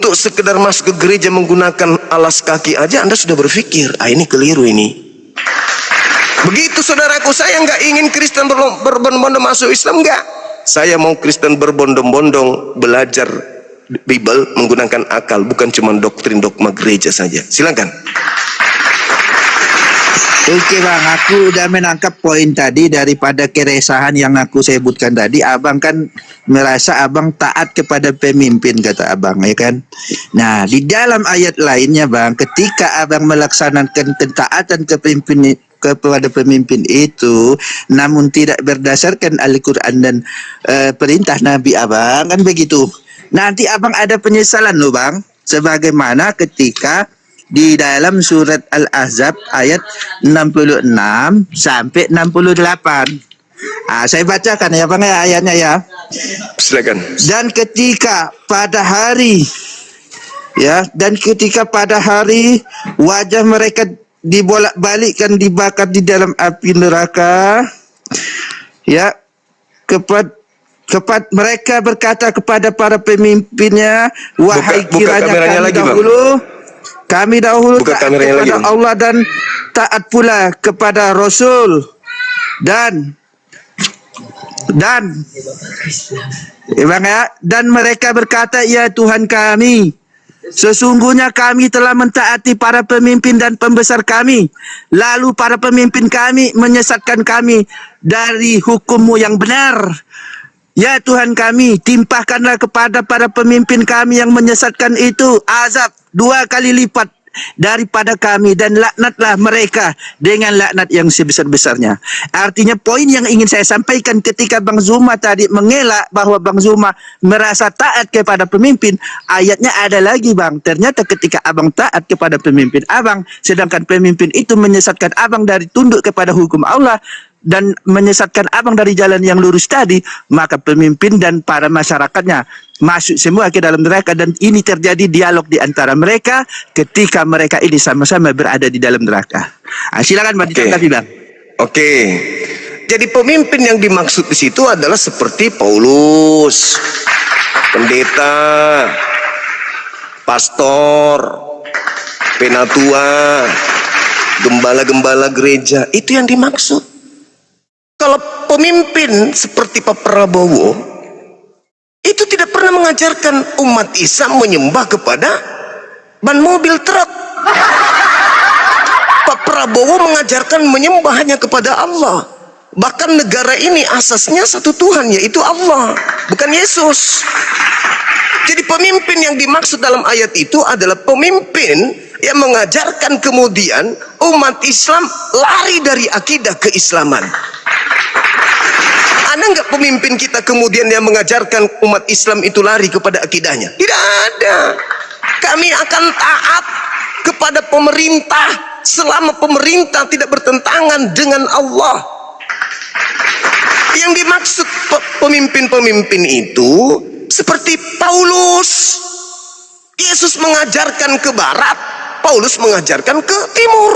untuk sekedar masuk ke gereja menggunakan alas kaki aja Anda sudah berpikir, ini keliru ini. Begitu saudaraku, saya nggak ingin Kristen berbondong-bondong masuk Islam, enggak. Saya mau Kristen berbondong-bondong belajar Bible menggunakan akal, bukan cuma doktrin dogma gereja saja. Silakan. Oke bang, aku udah menangkap poin tadi daripada keresahan yang aku sebutkan tadi. Abang kan merasa abang taat kepada pemimpin, kata abang, ya kan? Nah, di dalam ayat lainnya bang, ketika abang melaksanakan ketaatan kepada pemimpin itu, namun tidak berdasarkan Al-Quran dan perintah Nabi abang, kan begitu. Nanti abang ada penyesalan loh bang, sebagaimana ketika di dalam surat Al-Ahzab ayat 66 sampai 68. Saya bacakan ya bang ya ayatnya ya. Silakan. Dan ketika pada hari wajah mereka dibolak-balikkan, dibakar di dalam api neraka, ya, mereka berkata kepada para pemimpinnya, wahai kiranya kami dahulu taat kepada Allah dan taat pula kepada Rasul dan mereka berkata, ya Tuhan kami, sesungguhnya kami telah mentaati para pemimpin dan pembesar kami, lalu para pemimpin kami menyesatkan kami dari hukum-Mu yang benar. Ya Tuhan kami, timpahkanlah kepada para pemimpin kami yang menyesatkan itu azab 2 kali lipat daripada kami, dan laknatlah mereka dengan laknat yang sebesar-besarnya. Artinya poin yang ingin saya sampaikan ketika Bang Zuma tadi mengelak bahwa Bang Zuma merasa taat kepada pemimpin, ayatnya ada lagi bang. Ternyata ketika abang taat kepada pemimpin abang, sedangkan pemimpin itu menyesatkan abang dari tunduk kepada hukum Allah dan menyesatkan abang dari jalan yang lurus tadi, maka pemimpin dan para masyarakatnya masuk semua ke dalam neraka, dan ini terjadi dialog di antara mereka ketika mereka ini sama-sama berada di dalam neraka. Silakan bang, ditanggapi bang. Oke. Jadi pemimpin yang dimaksud di situ adalah seperti Paulus, pendeta, pastor, penatua, gembala-gembala gereja, itu yang dimaksud. Kalau pemimpin seperti Pak Prabowo itu tidak pernah mengajarkan umat Islam menyembah kepada ban mobil truk. Pak Prabowo mengajarkan menyembah hanya kepada Allah. Bahkan negara ini asasnya satu Tuhan, yaitu Allah, bukan Yesus. Jadi pemimpin yang dimaksud dalam ayat itu adalah pemimpin yang mengajarkan kemudian umat Islam lari dari akidah keislaman. Ada nggak pemimpin kita kemudian yang mengajarkan umat Islam itu lari kepada akidahnya? Tidak ada. Kami akan taat kepada pemerintah selama pemerintah tidak bertentangan dengan Allah. Yang dimaksud pemimpin-pemimpin itu seperti Paulus. Yesus mengajarkan ke barat, Paulus mengajarkan ke timur.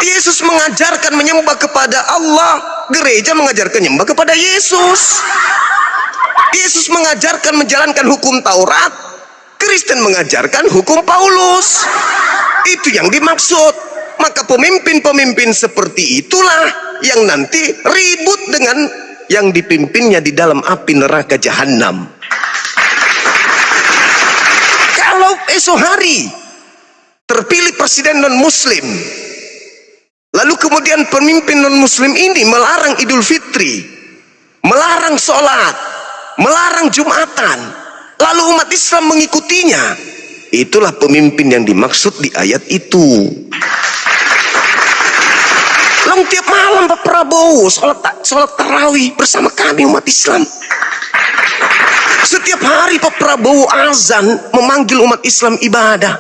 Yesus mengajarkan menyembah kepada Allah, gereja mengajarkan menyembah kepada Yesus. Yesus mengajarkan menjalankan hukum Taurat, Kristen mengajarkan hukum Paulus. Itu yang dimaksud. Maka pemimpin-pemimpin seperti itulah yang nanti ribut dengan yang dipimpinnya di dalam api neraka jahanam. Kalau esok hari terpilih presiden non-muslim, lalu kemudian pemimpin non-muslim ini melarang Idul Fitri, melarang sholat, melarang Jumatan, lalu umat Islam mengikutinya, itulah pemimpin yang dimaksud di ayat itu. Lalu tiap malam Pak Prabowo sholat tarawih bersama kami umat Islam. Setiap hari Pak Prabowo azan memanggil umat Islam ibadah.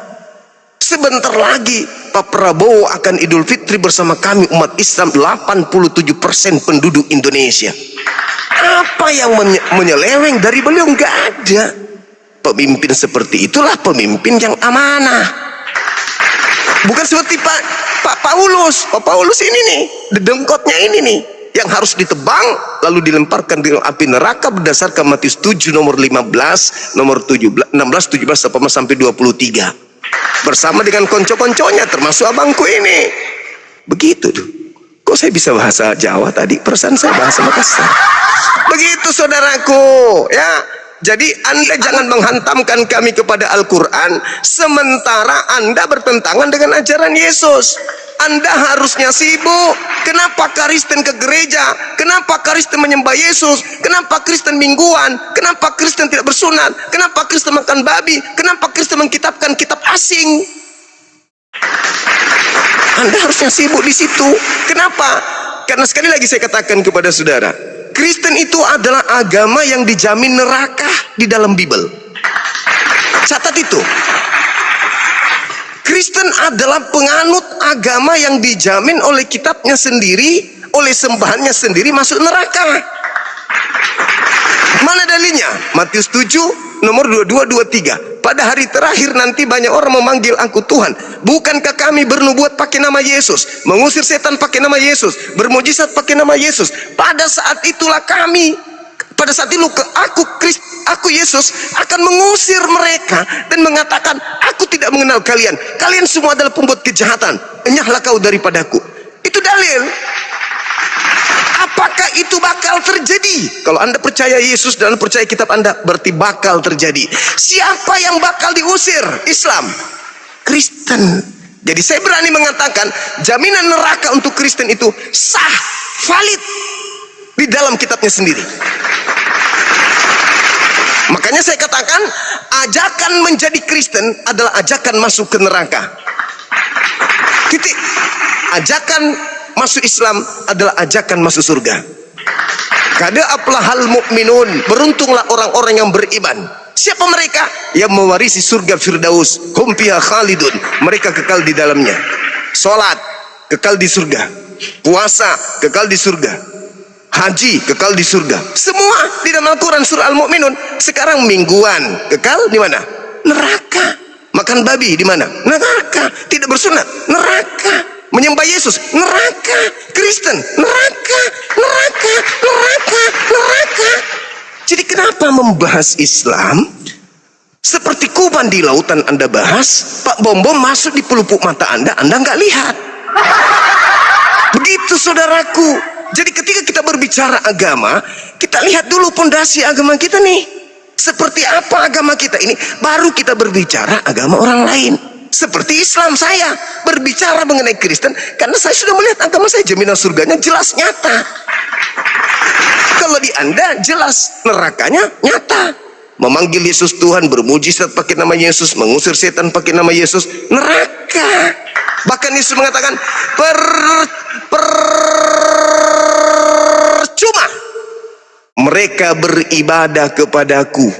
Sebentar lagi Pak Prabowo akan Idul Fitri bersama kami umat Islam 87% penduduk Indonesia. Apa yang menyeleweng dari beliau? Nggak ada. Pemimpin seperti itulah pemimpin yang amanah. Bukan seperti Pak Paulus. Pak Paulus ini nih, dedengkotnya ini nih. yang harus ditebang lalu dilemparkan di api neraka berdasarkan Matius 7 nomor 15, nomor 17, 16, 17 sampai 23 bersama dengan konco-konconya termasuk abangku ini. Begitu tuh. Kok saya bisa bahasa Jawa tadi? Perasaan saya bahasa Makassar. Begitu saudaraku, ya. Jadi Anda jangan menghantamkan kami kepada Al-Quran sementara Anda bertentangan dengan ajaran Yesus. Anda harusnya sibuk. Kenapa Kristen ke gereja? Kenapa Kristen menyembah Yesus? Kenapa Kristen mingguan? Kenapa Kristen tidak bersunat? Kenapa Kristen makan babi? Kenapa Kristen mengkitabkan kitab asing? Anda harusnya sibuk di situ. Kenapa? Karena sekali lagi saya katakan kepada saudara, Kristen itu adalah agama yang dijamin neraka di dalam Bible. Catat itu. Kristen adalah penganut agama yang dijamin oleh kitabnya sendiri, oleh sembahannya sendiri masuk neraka. Mana dalilnya? Matius 7 nomor 22-23. Pada hari terakhir nanti banyak orang memanggil aku Tuhan. Bukankah kami bernubuat pakai nama Yesus, mengusir setan pakai nama Yesus, bermujizat pakai nama Yesus? Pada saat itulah kami, pada saat itu aku Yesus akan mengusir mereka dan mengatakan, aku tidak mengenal kalian. Kalian semua adalah pembuat kejahatan. Enyahlah kau daripadaku. Itu dalil. Apakah itu bakal terjadi? Kalau Anda percaya Yesus dan percaya kitab Anda, berarti bakal terjadi. Siapa yang bakal diusir? Islam, Kristen. Jadi saya berani mengatakan jaminan neraka untuk Kristen itu sah, valid di dalam kitabnya sendiri. Makanya saya katakan ajakan menjadi Kristen adalah ajakan masuk ke neraka. Titik. Ajakan masuk Islam adalah ajakan masuk surga. Kada aflahal mu'minun, beruntunglah orang-orang yang beriman. Siapa mereka? Yang mewarisi surga Firdaus, hum fiha khalidun, mereka kekal di dalamnya. Salat kekal di surga, puasa kekal di surga, haji kekal di surga. Semua di dalam Al-Quran surah Al-Mu'minun. Sekarang mingguan kekal di mana? Neraka. Makan babi di mana? Neraka. Tidak bersunat, neraka. Menyembah Yesus, neraka. Kristen, neraka, neraka, neraka, neraka. Jadi kenapa membahas Islam seperti kuban di lautan Anda bahas, Pak Bom-bom masuk di pelupuk mata Anda nggak lihat. Begitu saudaraku. Jadi ketika kita berbicara agama, kita lihat dulu pondasi agama kita nih. Seperti apa agama kita ini, baru kita berbicara agama orang lain. Seperti Islam, saya berbicara mengenai Kristen karena saya sudah melihat agama saya, jaminan surganya jelas nyata. Kalau di Anda jelas nerakanya nyata. Memanggil Yesus Tuhan, bermujizat pakai nama Yesus, mengusir setan pakai nama Yesus, neraka. Bahkan Yesus mengatakan percuma mereka beribadah kepadaku,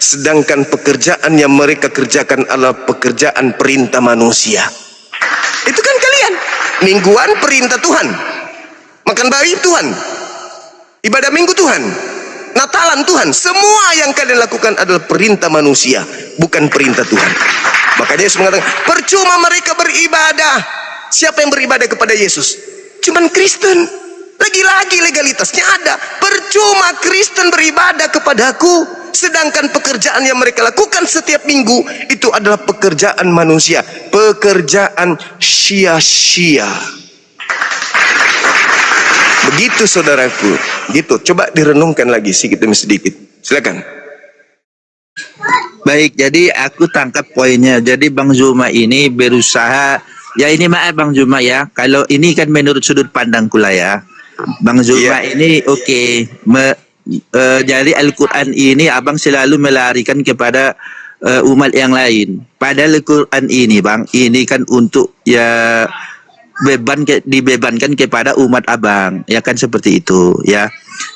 sedangkan pekerjaan yang mereka kerjakan adalah pekerjaan perintah manusia. Itu kan kalian mingguan perintah Tuhan, makan babi Tuhan, ibadah minggu Tuhan, Natalan Tuhan. Semua yang kalian lakukan adalah perintah manusia, bukan perintah Tuhan. Makanya Yesus mengatakan percuma mereka beribadah. Siapa yang beribadah kepada Yesus? Cuman Kristen. Lagi-lagi legalitasnya ada. Percuma Kristen beribadah kepadaku, sedangkan pekerjaan yang mereka lakukan setiap minggu itu adalah pekerjaan manusia, pekerjaan sia-sia. Begitu saudaraku, gitu. Coba direnungkan lagi sedikit demi sedikit. Silakan. Baik, jadi aku tangkap poinnya. Jadi Bang Zuma ini berusaha, ya ini maaf Bang Zuma ya, kalau ini kan menurut sudut pandangku lah ya. Bang Zuma ini oke. Jadi Al-Quran ini abang selalu melarikan kepada umat yang lain. Padahal Al-Quran ini bang, ini kan untuk ya dibebankan kepada umat abang, ya kan seperti itu ya.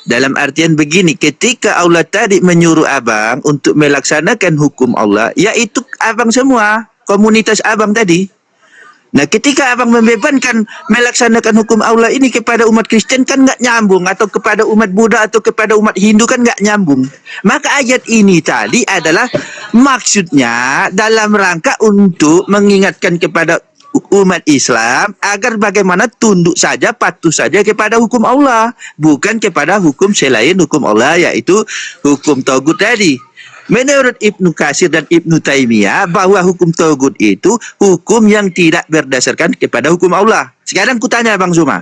Dalam artian begini, ketika Allah tadi menyuruh abang untuk melaksanakan hukum Allah, yaitu abang semua, komunitas abang tadi. Nah, ketika abang membebankan melaksanakan hukum Allah ini kepada umat Kristen kan nggak nyambung, atau kepada umat Buddha atau kepada umat Hindu kan nggak nyambung. Maka ayat ini tadi adalah maksudnya dalam rangka untuk mengingatkan kepada umat Islam agar bagaimana tunduk saja, patuh saja kepada hukum Allah, bukan kepada hukum selain hukum Allah, yaitu hukum Tagut tadi. Menurut Ibnu Katsir dan Ibnu Taimiyah, bahwa hukum Tagut itu hukum yang tidak berdasarkan kepada hukum Allah. Sekarang kutanya Bang Zuma.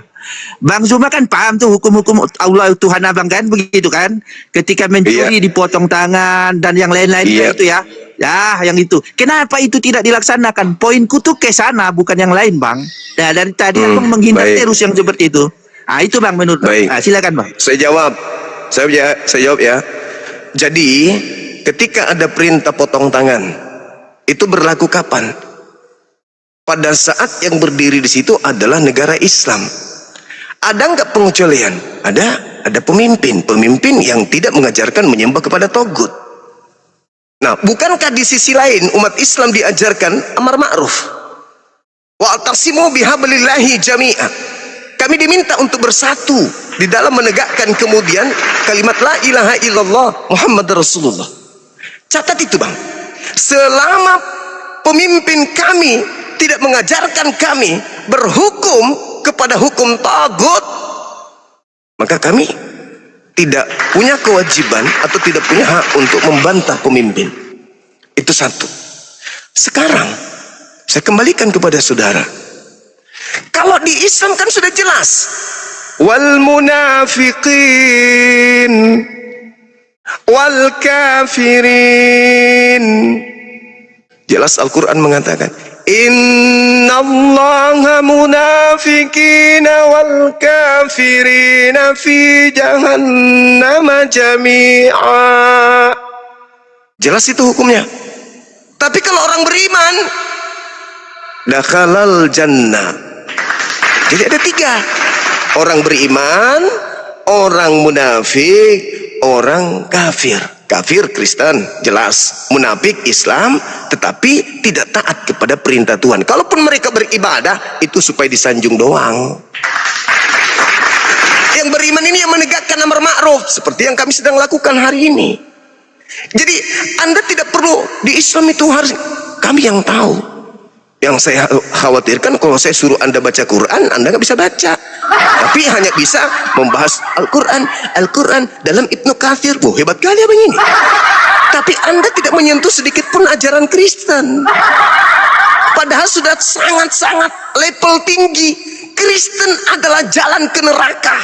Bang Zuma kan paham tuh hukum-hukum Allah Tuhan Abang kan, begitu kan? Ketika mencuri dipotong tangan dan yang lain-lain itu ya. Ya, yang itu. Kenapa itu tidak dilaksanakan? Poinku tuh ke sana, bukan yang lain, Bang. Nah, dari tadi Abang menghindar terus yang seperti itu. Ah, itu Bang menurut Bang. Ah, silakan Bang. Saya jawab ya. Jadi ketika ada perintah potong tangan, itu berlaku kapan? Pada saat yang berdiri di situ adalah negara Islam. Ada nggak pengecualian? Ada pemimpin yang tidak mengajarkan menyembah kepada Tagut. Nah, bukankah di sisi lain umat Islam diajarkan amar ma'ruf? Wa'tasimu bihablillahi jami'a. Kami diminta untuk bersatu di dalam menegakkan kemudian kalimat la ilaha illallah Muhammad Rasulullah. Catat itu Bang. Selama pemimpin kami tidak mengajarkan kami berhukum kepada hukum Tagut, maka kami tidak punya kewajiban atau tidak punya hak untuk membantah pemimpin. Itu satu. Sekarang saya kembalikan kepada saudara. Kalau di Islam kan sudah jelas, wal munafiqin wal kafirin. Jelas Al-Quran mengatakan, innallaha munafiqina wal kafirina fi jahannama jami'a. Jelas itu hukumnya. Tapi kalau orang beriman, dakhalal jannah. Jadi ada tiga: orang beriman, orang munafik, orang kafir. Kafir Kristen jelas, munafik Islam tetapi tidak taat kepada perintah Tuhan. Kalaupun mereka beribadah itu supaya disanjung doang. Yang beriman ini yang menegakkan amar ma'ruf seperti yang kami sedang lakukan hari ini. Jadi Anda tidak perlu di Islam itu harus kami yang tahu. Yang saya khawatirkan kalau saya suruh Anda baca Quran, Anda nggak bisa baca. Tapi hanya bisa membahas Al-Quran dalam Ibnu Katsir. Wah, hebat kali abang ini. Tapi Anda tidak menyentuh sedikit pun ajaran Kristen. Padahal sudah sangat-sangat level tinggi. Kristen adalah jalan ke neraka.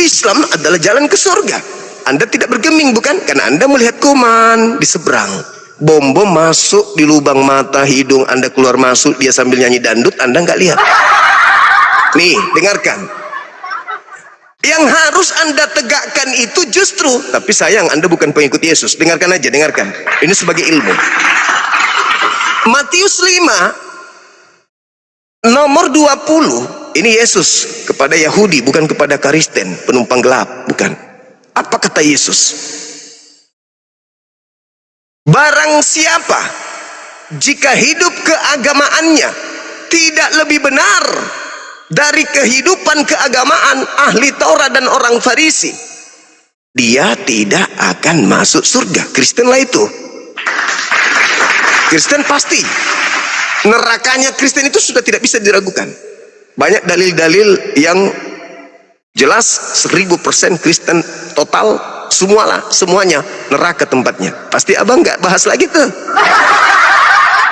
Islam adalah jalan ke surga. Anda tidak bergeming bukan? Karena Anda melihat kuman di seberang. Bom masuk di lubang mata hidung Anda, keluar masuk, dia sambil nyanyi dangdut, Anda nggak lihat. Nih, dengarkan. Yang harus Anda tegakkan itu justru, tapi sayang Anda bukan pengikut Yesus. Dengarkan aja, dengarkan. Ini sebagai ilmu. Matius 5 nomor 20. Ini Yesus kepada Yahudi, bukan kepada Kristen, penumpang gelap, bukan. Apa kata Yesus? Barang siapa jika hidup keagamaannya tidak lebih benar dari kehidupan keagamaan ahli Taurat dan orang Farisi, dia tidak akan masuk surga. Kristen lah itu. Kristen pasti. Nerakanya Kristen itu sudah tidak bisa diragukan. Banyak dalil-dalil yang jelas 1000% Kristen total, semuanya neraka tempatnya. Pasti abang nggak bahas lagi tuh.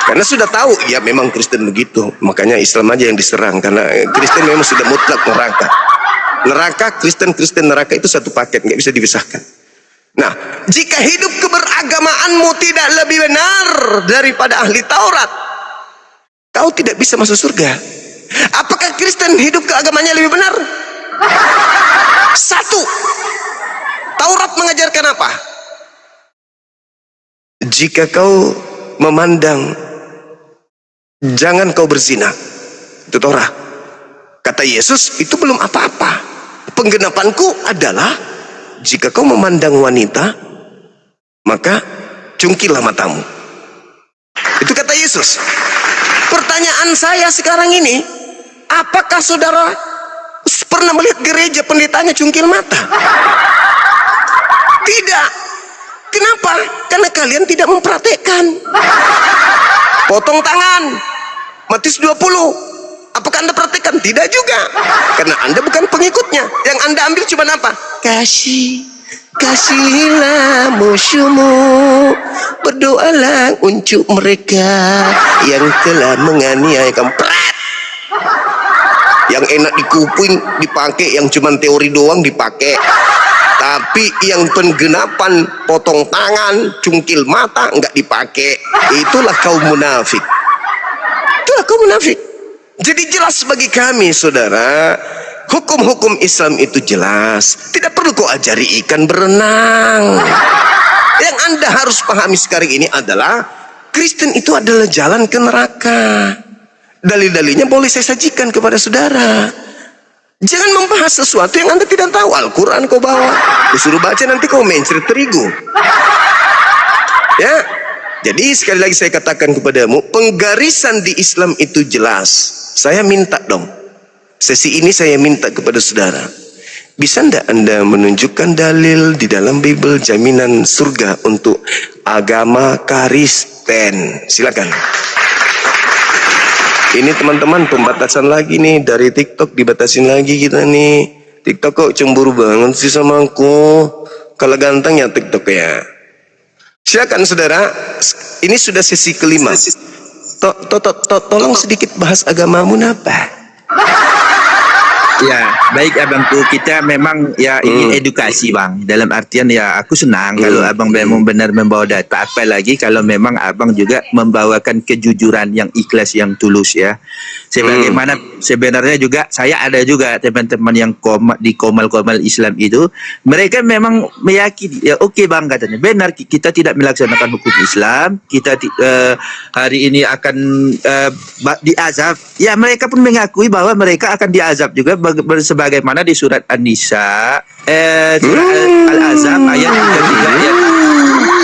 Karena sudah tahu, ya memang Kristen begitu. Makanya Islam aja yang diserang, karena Kristen memang sudah mutlak neraka. Neraka, Kristen neraka itu satu paket, nggak bisa dipisahkan. Nah, jika hidup keberagamaanmu tidak lebih benar daripada ahli Taurat, kau tidak bisa masuk surga. Apakah Kristen hidup keagamanya lebih benar? Satu, Taurat mengajarkan apa? Jika kau memandang, jangan kau berzina. Itu Taurat. Kata Yesus, itu belum apa-apa. Penggenapanku adalah, jika kau memandang wanita, maka cungkilah matamu. Itu kata Yesus. Pertanyaan saya sekarang ini, apakah saudara pernah melihat gereja pendetanya cungkil mata? Tidak. Kenapa? Karena kalian tidak mempraktekkan. Potong tangan, Matius 20. Apakah Anda perhatikan? Tidak juga. Karena Anda bukan pengikutnya. Yang Anda ambil cuma apa? Kasihilah musuhmu, berdoalah untuk mereka yang telah menganiaya kamu. Yang enak di kuping dipakai, yang cuma teori doang dipakai. Tapi yang penggenapan potong tangan, cungkil mata enggak dipakai. Itulah kaum munafik. Itulah kaum munafik. Jadi jelas bagi kami, saudara, hukum-hukum Islam itu jelas. Tidak perlu kau ajari ikan berenang. Yang Anda harus pahami sekarang ini adalah Kristen itu adalah jalan ke neraka. Dalil-dalilnya boleh saya sajikan kepada saudara. Jangan membahas sesuatu yang Anda tidak tahu. Al-Quran kau bawa, disuruh baca, nanti kau mencret terigu. Ya, jadi sekali lagi saya katakan kepadamu, penggarisan di Islam itu jelas. Saya minta dong, sesi ini saya minta kepada saudara, bisa ndak Anda menunjukkan dalil di dalam Bible jaminan surga untuk agama Kristen? Silakan. Ini teman-teman pembatasan lagi nih, dari TikTok dibatasin lagi kita nih. TikTok kok cemburu banget sih sama aku. Kalau ganteng ya TikTok ya. Silakan saudara, ini sudah sesi kelima. Tolong sedikit bahas agamamu napa? Ya, baik abangku, kita memang ya ingin edukasi bang. Dalam artian ya aku senang kalau abang memang benar membawa data. Apalagi kalau memang abang juga membawakan kejujuran yang ikhlas, yang tulus ya. Sebagaimana sebenarnya juga saya ada juga teman-teman yang di komal-komal Islam itu, mereka memang meyakini ya oke bang, katanya benar kita tidak melaksanakan hukum Islam, kita hari ini akan diazab. Ya mereka pun mengakui bahwa mereka akan diazab juga sebagaimana di surat An-Nisa surah Al-Azab ayat 33 ya.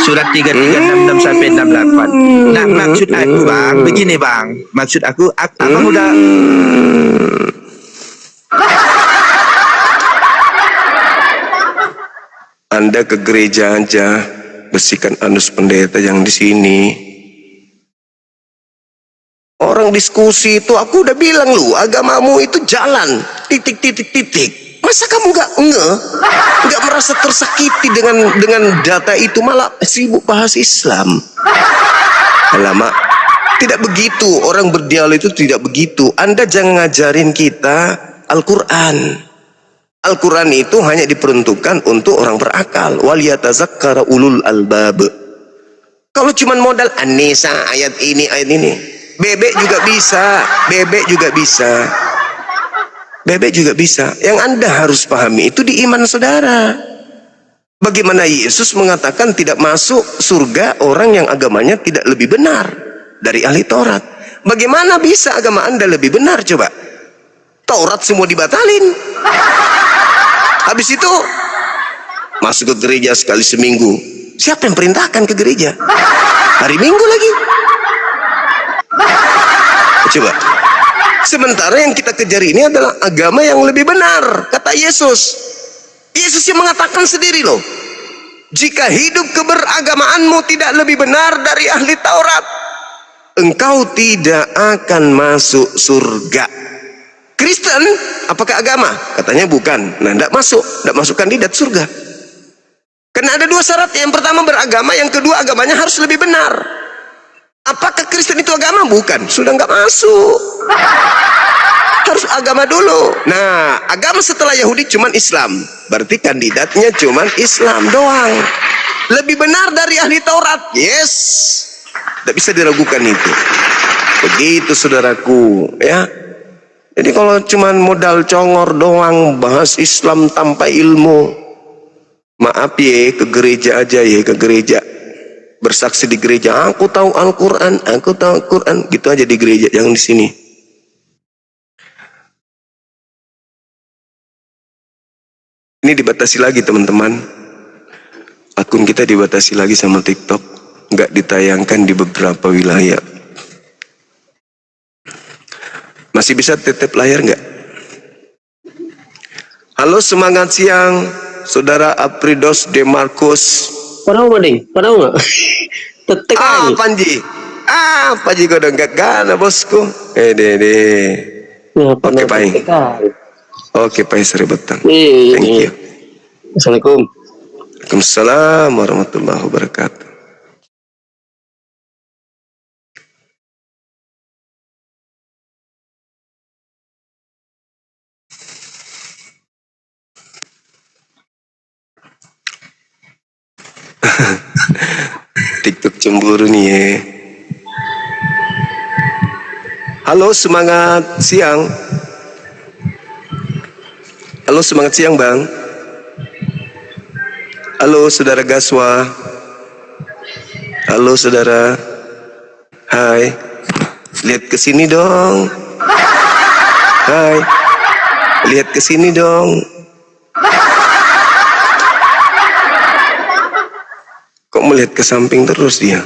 Surat 33 66 sampai 68. Nah, maksud aku bang, begini bang, maksud aku abang udah Anda ke gereja aja, bersihkan anus pendeta yang di sini. Orang diskusi itu aku udah bilang lu, agamamu itu jalan titik. Masa kamu nggak merasa tersakiti dengan data itu, malah sibuk bahas Islam? Alamak, tidak begitu orang berdialog itu, tidak begitu. Anda jangan ngajarin kita Al-Quran. Al-Quran itu hanya diperuntukkan untuk orang berakal. Wal yatazakkara ulul albab. Kalau cuma modal An-Nisa ayat ini, bebek juga bisa. Yang Anda harus pahami itu di iman saudara. Bagaimana Yesus mengatakan tidak masuk surga orang yang agamanya tidak lebih benar dari ahli Taurat. Bagaimana bisa agama Anda lebih benar coba? Taurat semua dibatalin. Habis itu masuk ke gereja sekali seminggu. Siapa yang perintahkan ke gereja? Hari Minggu lagi. Coba. Sementara yang kita kejar ini adalah agama yang lebih benar, kata Yesus. Yesus yang mengatakan sendiri loh, jika hidup keberagamaanmu tidak lebih benar dari ahli Taurat, engkau tidak akan masuk surga. Kristen, apakah agama? Katanya bukan. Nah, tidak masuk kandidat surga. Karena ada dua syarat. Yang pertama beragama, yang kedua agamanya harus lebih benar. Apakah Kristen itu agama? Bukan, sudah nggak masuk. Harus agama dulu. Nah, agama setelah Yahudi cuman Islam. Berarti kandidatnya cuman Islam doang. Lebih benar dari ahli Taurat. Yes. Tidak bisa diragukan itu. Begitu saudaraku, ya. Jadi kalau cuman modal congor doang bahas Islam tanpa ilmu, maaf ya, ke gereja aja ya, ke gereja. Bersaksi di gereja, aku tahu Al-Quran, gitu aja di gereja, jangan di sini. Ini dibatasi lagi teman-teman, akun kita dibatasi lagi sama TikTok, nggak ditayangkan di beberapa wilayah. Masih bisa tetep layar nggak? Halo, semangat siang, Saudara Apridos Demarcus. Padahal nggak? Tetek aja. Panji? Apa juga udah enggak gana bosku. Deh. Oke, baik. Oke, baik, Sri Betang. Thank you. Assalamualaikum. Waalaikumsalam warahmatullahi wabarakatuh. TikTok cemburu nih ya. Halo, semangat siang. Halo, semangat siang Bang. Halo saudara Gaswa. Halo saudara. Hai. Lihat ke sini dong. Hai. Lihat ke sini dong. Kok melihat ke samping terus dia?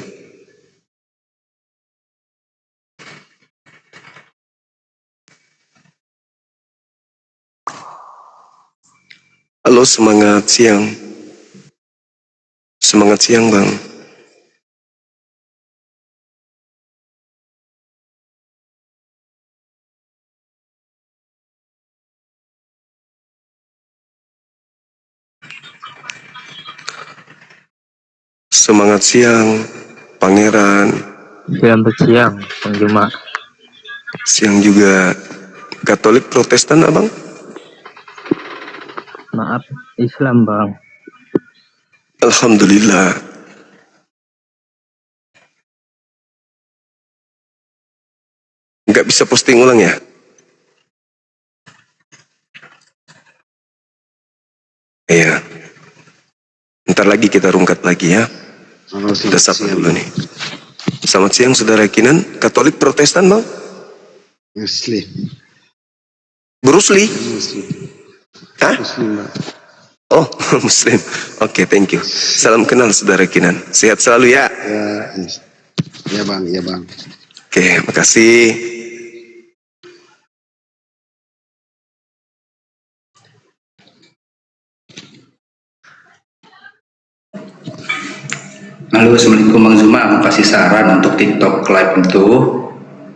Halo, semangat siang. Semangat siang Bang. Semangat siang Pangeran. Siang, Bang Juma. Siang juga. Katolik Protestan Abang? Maaf, Islam Bang. Alhamdulillah. Nggak bisa posting ulang ya? Iya. Ntar lagi kita rungkat lagi ya. Kita sapa dulu nih. Selamat siang saudara Kinan. Katolik Protestan Bang? Muslim. Bruce Lee? Muslim. Hah? Muslim, Bang. Oh, Muslim. Oke, thank you. Salam kenal saudara Kinan. Sehat selalu ya. Ya Bang, ya Bang. Oke, makasih. Halo, Assalamualaikum Bang Zuma. Mau kasih saran untuk TikTok Live itu,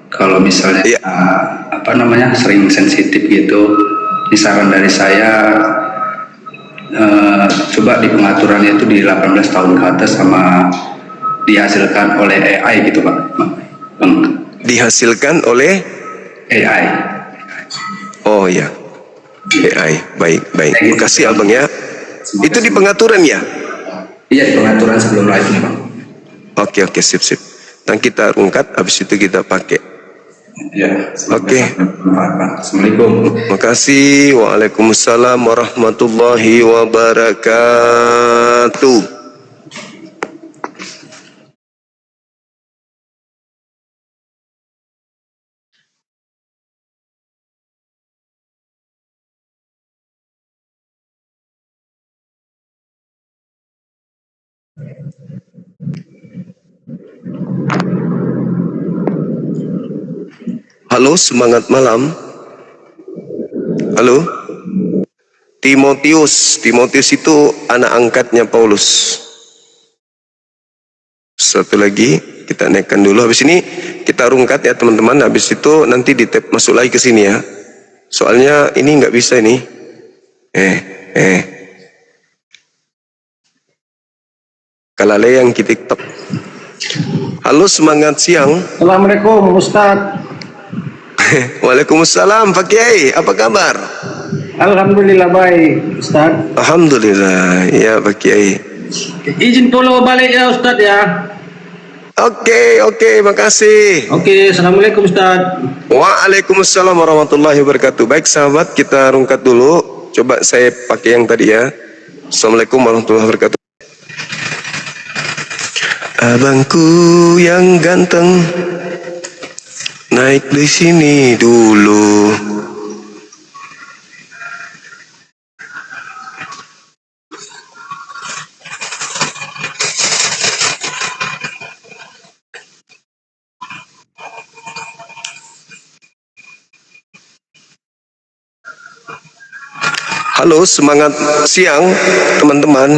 kalau misalnya Iya. sering sensitif gitu, ini saran dari saya, coba di pengaturannya itu di 18 tahun ke atas sama dihasilkan oleh AI gitu Pak. Bang. Dihasilkan oleh AI. Oh ya. AI. Baik. Gitu. Makasih Abang ya. Itu di pengaturan ya? Iya, di pengaturan sebelum live nih Bang. Oke, sip. Nanti kita rungkat, habis itu kita pakai. Ya. Oke. Assalamualaikum. Makasih. Waalaikumsalam warahmatullahi wabarakatuh. Halo, semangat malam. Halo. Timotius itu anak angkatnya Paulus. Satu lagi kita naikkan dulu. Habis ini kita rungkat ya teman-teman. Habis itu nanti di tab masuk lagi ke sini ya. Soalnya ini nggak bisa ini. Kalale yang kita TikTok. Halo, semangat siang. Assalamualaikum Ustadz. Waalaikumsalam Pak Kiai. Apa kabar? Alhamdulillah baik Ustadz. Alhamdulillah ya Pak Kiai. Izin follow balik ya Ustadz ya. Oke, makasih. Oke, Assalamualaikum Ustadz. Waalaikumsalam warahmatullahi wabarakatuh. Baik sahabat, kita rungkat dulu. Coba saya pakai yang tadi ya. Assalamualaikum warahmatullahi wabarakatuh. Abangku yang ganteng, naik di sini dulu. Halo, semangat siang teman-teman.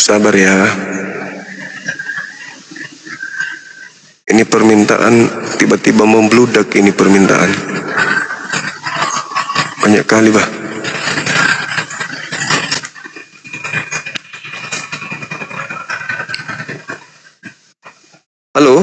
sabar ya. Ini permintaan tiba-tiba membludak, ini permintaan. Banyak kali, Bah. Halo?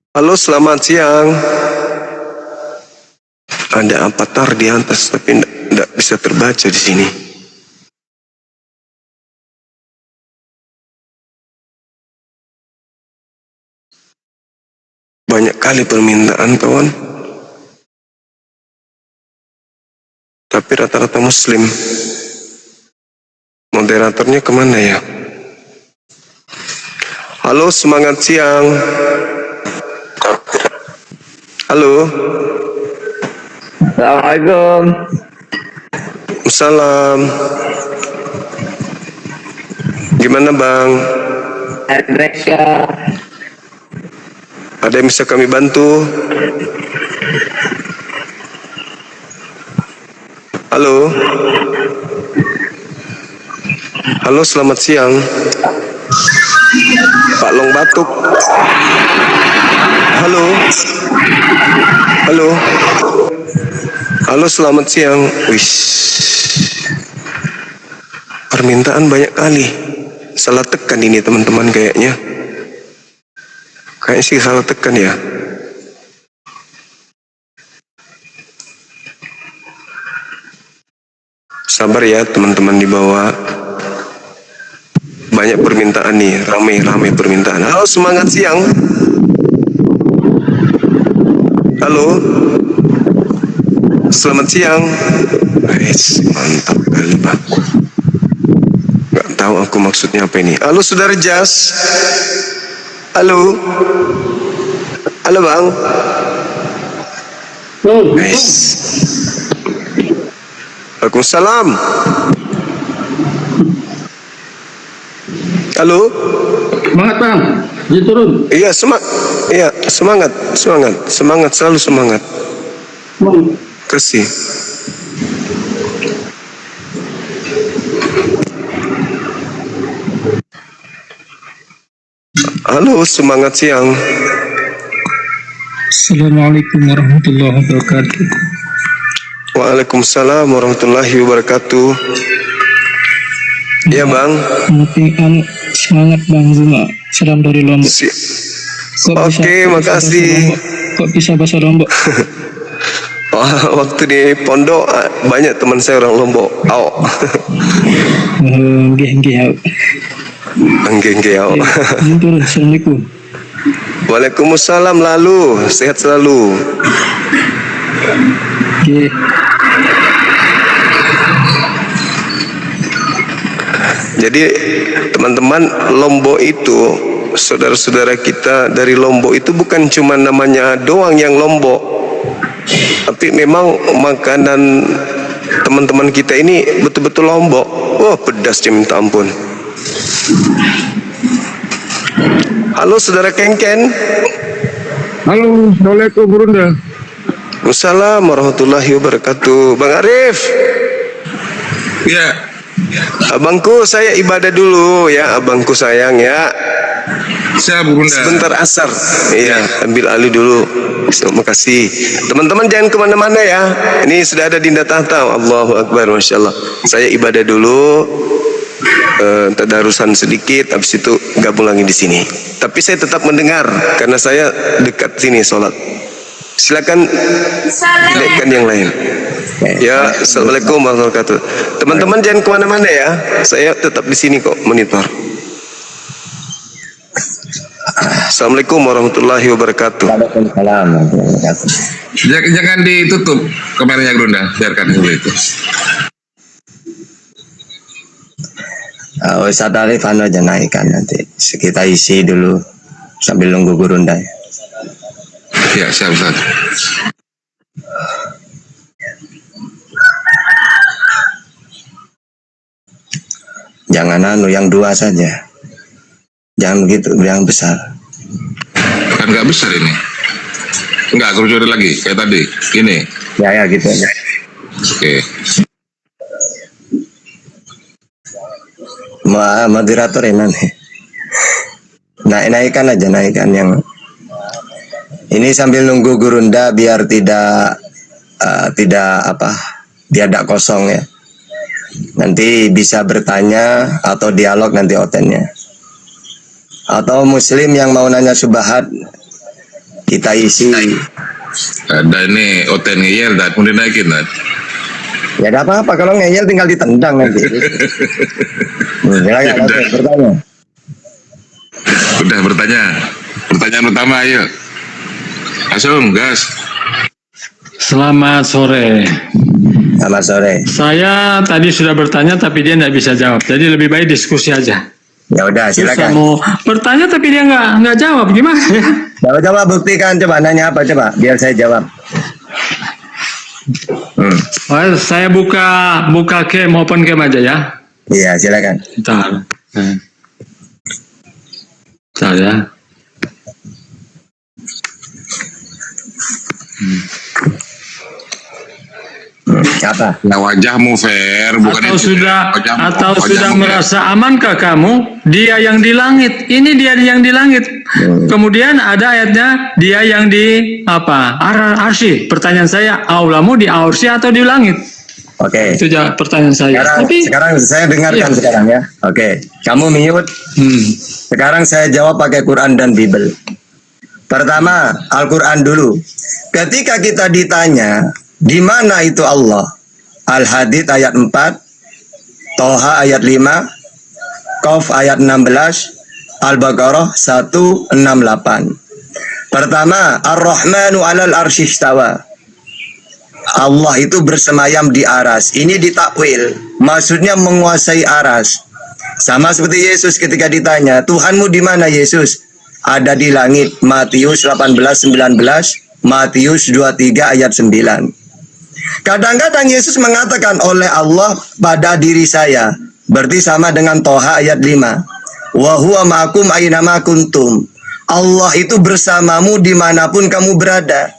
Halo, selamat siang. Ada avatar di atas, tapi tidak bisa terbaca di sini. Banyak kali permintaan, kawan. Tapi rata-rata Muslim. Moderatornya kemana ya? Halo, semangat siang. Halo. Assalamualaikum. Salam. Gimana Bang? Mereka Ada yang bisa kami bantu? Halo. Halo, selamat siang. Pak Long batuk. Halo. Halo. Halo, selamat siang. Wish. Permintaan banyak kali. Salah tekan ini teman-teman kayaknya. Kayaknya sih salah tekan ya. Sabar ya teman-teman di bawah. Banyak permintaan nih, ramai-ramai permintaan. Halo, semangat siang. Halo. Selamat siang. Guys, mantap kali Bang. Gak tahu aku maksudnya apa ini. Halo saudara Jas. Halo. Halo Bang. Guys. Waalaikumsalam. Halo. Semangat Bang, jadi turun. Iya, semangat, semangat, selalu semangat. Kasih. Halo, semangat siang. Assalamualaikum warahmatullahi wabarakatuh. Waalaikumsalam warahmatullahi wabarakatuh. Iya Bang. Semangat Bang Zuma. Salam dari Lombok. Oke, makasih. Kok bisa bahasa Lombok? Waktu di pondok banyak teman saya orang Lombok. Nggih. Angge au. Turun. Assalamualaikum. Waalaikumsalam, lalu sehat selalu. Nggih. Jadi teman-teman, Lombok itu, saudara-saudara kita dari Lombok itu bukan cuma namanya doang yang Lombok, tapi memang makanan teman-teman kita ini betul-betul Lombok. Wah, pedasnya minta ampun. Halo saudara Kengken. Halo, Assalamualaikum Burunda. Waalaikumsalam warahmatullahi wabarakatuh. Bang Arif. Ya, Abangku, saya ibadah dulu ya, abangku sayang ya. saya Burunda. Sebentar asar. Iya, ambil alih dulu. Terima kasih. Teman-teman jangan kemana-mana ya. Ini sudah ada Dinda Tahta. Allahu Akbar, Masya Allah. Saya ibadah dulu. Tadarusan sedikit, habis itu gabung lagi di sini. Tapi saya tetap mendengar karena saya dekat sini sholat. Silakan dekatkan yang lain. Ya, assalamualaikum warahmatullahi wabarakatuh. Teman-teman jangan kemana-mana ya. Saya tetap di sini kok monitor. Assalamualaikum warahmatullahi wabarakatuh. Waalaikumsalam warahmatullahi wabarakatuh. Jangan ditutup kameranya Burunda, biarkan dulu itu. Ustadz Arif aja naikkan nanti. Kita isi dulu sambil nunggu Burunda. Ya, siap Ustaz. Jangan yang dua saja. Jangan begitu, yang besar. Kan nggak besar ini. Enggak, kerucut lagi kayak tadi. Gini. Ya gitu aja. Oke. Moderator ini. Naikkan aja, naikkan yang ini sambil nunggu Gurunda biar tidak biar tidak kosong ya. Nanti bisa bertanya atau dialog nanti otennya. Atau muslim yang mau nanya subhat kita isi. Ada ini oten ngeyel dan kemudian naikin dan. Ya ada apa-apa, kalau ngeyel tinggal ditendang nanti. Silakan bertanya. Udah bertanya. Pertanyaan utama ayo. Langsung gas. Selamat sore. Selamat sore. Saya tadi sudah bertanya tapi dia nggak bisa jawab. Jadi lebih baik diskusi aja. Ya udah Terus saya silakan. mau bertanya tapi dia nggak jawab, gimana ya? Coba buktikan, coba nanya apa coba biar saya jawab. Oh, saya buka cam, open cam aja ya. Iya silakan. Bentar. Bentar ya. Apa? Ya wajahmu fair, bukan Atau itu. sudah Wajahmu sudah fair. merasa amankah kamu? Dia yang di langit. Ini dia yang di langit. Kemudian ada ayatnya dia yang di arsy. Pertanyaan saya, aulamu di arsy atau di langit? Oke. Itu pertanyaan saya. Sekarang saya dengarkan Iya. sekarang ya. Oke. Kamu mute. Sekarang saya jawab pakai Quran dan Bible. Pertama, Al-Quran dulu. Ketika kita ditanya, di mana itu Allah? Al-Hadid ayat 4, Toha ayat 5, Qaf ayat 16, Al-Baqarah 168. Pertama, Ar-Rahmanu alal arsyistawa. Allah itu bersemayam di aras. Ini ditakwil, maksudnya menguasai aras. Sama seperti Yesus ketika ditanya, Tuhanmu di mana Yesus? Ada di langit. Matius 18:19, Matius 23 ayat 9. Kadang-kadang Yesus mengatakan oleh Allah pada diri saya. Berarti sama dengan Toha ayat 5. Wa huwa ma'akum aina ma kuntum. Allah itu bersamamu dimanapun kamu berada.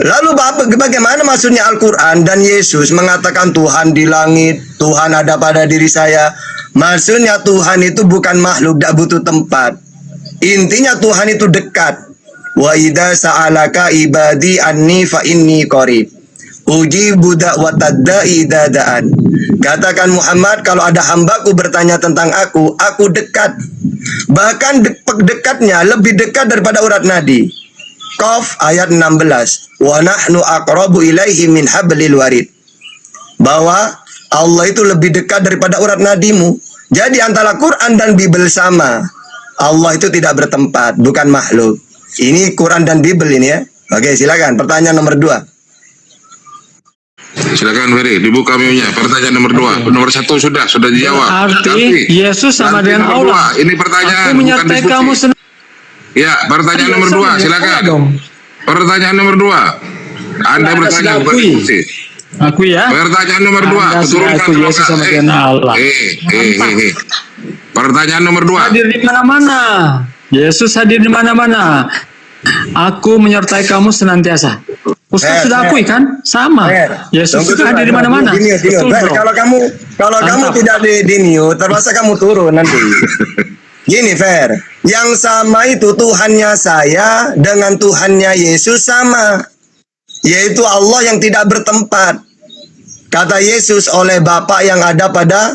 Lalu bagaimana maksudnya Al-Quran dan Yesus mengatakan Tuhan di langit, Tuhan ada pada diri saya. Maksudnya Tuhan itu bukan makhluk, tidak butuh tempat. Intinya Tuhan itu dekat. Wa idza sa'alaka ibadi anni fa inni qarib. Ujibu da'watad da'i idza da'an. Katakan Muhammad, kalau ada hambaku bertanya tentang aku dekat. Bahkan dekatnya lebih dekat daripada urat nadi. Qaf ayat 16. Wa nahnu aqrabu ilaihi min hablil warid. Bahwa Allah itu lebih dekat daripada urat nadimu. Jadi antara Quran dan Bible sama. Allah itu tidak bertempat, bukan makhluk. Ini Quran dan Bible ini ya. Oke, silakan. Pertanyaan nomor 2. Silakan Ferry, dibuka mute-nya. Pertanyaan nomor 2. Nomor 1 sudah dijawab. Arti Yesus sama nanti dengan nomor Allah. 2. Ini pertanyaan, Aku menyertai bukan kamu diskusi. Ya, pertanyaan nomor 2, silakan. Pertanyaan nomor 2. Anda bertanya, bukan diskusi. Aku ya. Pertanyaan nomor 2. Anda sudah aku Yesus sama dengan Allah. Pertanyaan nomor 2. Hadir di mana-mana. Yesus hadir di mana-mana. Aku menyertai kamu senantiasa. Ustaz sudah akui kan? Sama. Yesus juga hadir di mana-mana. Betul, bro. Kalau kamu tidak di mute, terpaksa kamu turun nanti. Gini Fer, yang sama itu Tuhannya saya dengan Tuhannya Yesus sama, yaitu Allah yang tidak bertempat. Kata Yesus, oleh Bapa yang ada pada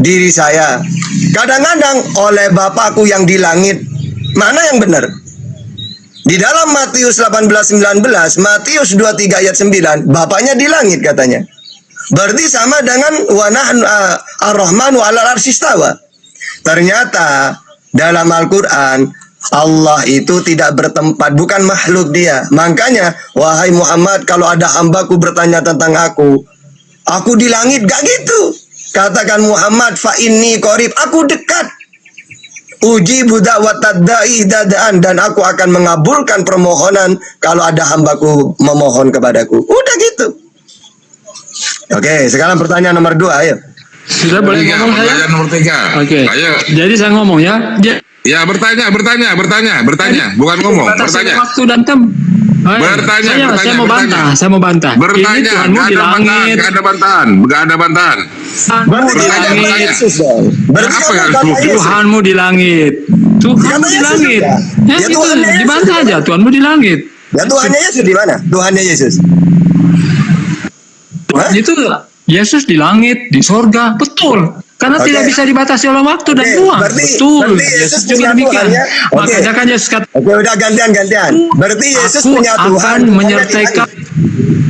diri saya. Kadang-kadang oleh Bapakku yang di langit. Mana yang benar? Di dalam Matius 18:19, Matius 23 ayat 9, Bapaknya di langit katanya. Berarti sama dengan wa nahnu ar-Rahmanu 'alal arsy istawa. Ternyata dalam Al-Quran Allah itu tidak bertempat, bukan makhluk dia. Makanya, wahai Muhammad, kalau ada hambaku bertanya tentang aku di langit, gak gitu. Katakan Muhammad, fa inni qarib, aku dekat. Ujibu da'watad da'i idza da'an, dan aku akan mengabulkan permohonan kalau ada hambaku memohon kepadaku. Udah gitu. Oke, sekarang pertanyaan nomor 2, ayo. Sudah boleh ngomong saya? Pertanyaan nomor 3. Oke. Ayo. Jadi saya ngomong ya. Ya, bertanya, bukan ngomong, Batasi bertanya. waktu dan saya mau bantah. Ini Bertanya, Tuhanmu di langit. nggak ada bantahan. Tuhanmu di Berarti langit. Yesus dong. Berarti Apa yang kata harus Yesus? Tuhanmu di langit. Tuhanmu di Yesus langit. juga. Ya, Ya, itu Tuhannya Yesus dibantah juga. aja. Tuhanmu di langit. Ya Tuhannya Yesus di mana? Tuhannya Yesus. Hah? Itu Yesus di langit, di sorga, betul. Karena Oke. tidak bisa dibatasi oleh waktu dan Oke, ruang. berarti Betul. Yesus Yesus punya juga demikian. Tuhan, ya? Oke. Makanya kan Yesus kata, Oke, udah gantian. Berarti Yesus aku punya Tuhan. akan Tuhannya menyertai di langit.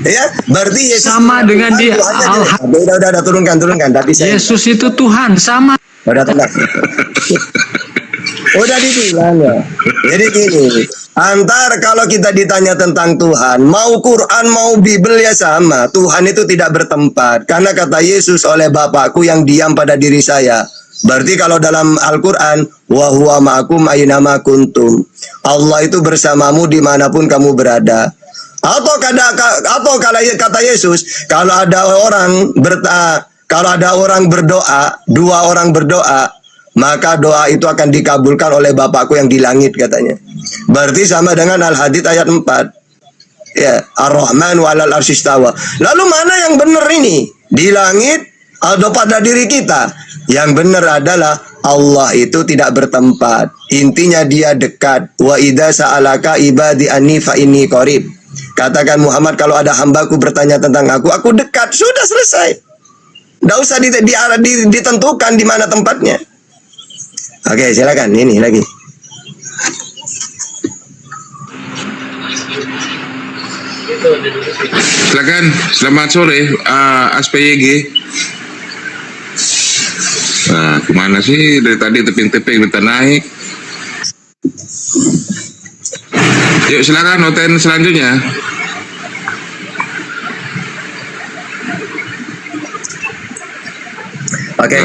Ya, berarti Yesus Sama punya dengan Tuhan, di Tuhannya di Al-Haq. langit. Udah turunkan. Tapi saya Yesus itu Tuhan, sama. udah tenang. Udah dibilang ya. Jadi gini, antar kalau kita ditanya tentang Tuhan, mau Quran mau Bible ya sama. Tuhan itu tidak bertempat. Karena kata Yesus oleh Bapakku yang diam pada diri saya. Berarti kalau dalam Al-Quran, wa huwa ma'akum aynama kuntum. Allah itu bersamamu dimanapun kamu berada. Atau kalau kata Yesus, kalau ada orang berdoa, dua orang berdoa, maka doa itu akan dikabulkan oleh Bapakku yang di langit katanya. Berarti sama dengan Al-Hadid ayat 4. Ya, Ar-Rahman walal arsyistawa. Lalu mana yang benar ini? Di langit atau pada diri kita? Yang benar adalah Allah itu tidak bertempat. Intinya dia dekat. Wa idza sa'alaka ibadi anni fa inni qarib. Katakan Muhammad, kalau ada hambaku bertanya tentang aku dekat. Sudah selesai. Tidak usah ditentukan di mana tempatnya. Oke, silakan. Ini lagi. Silakan. Selamat sore, SPYG. Nah, kemana sih dari tadi teping-teping kita naik? Yuk silakan noten selanjutnya. Oke,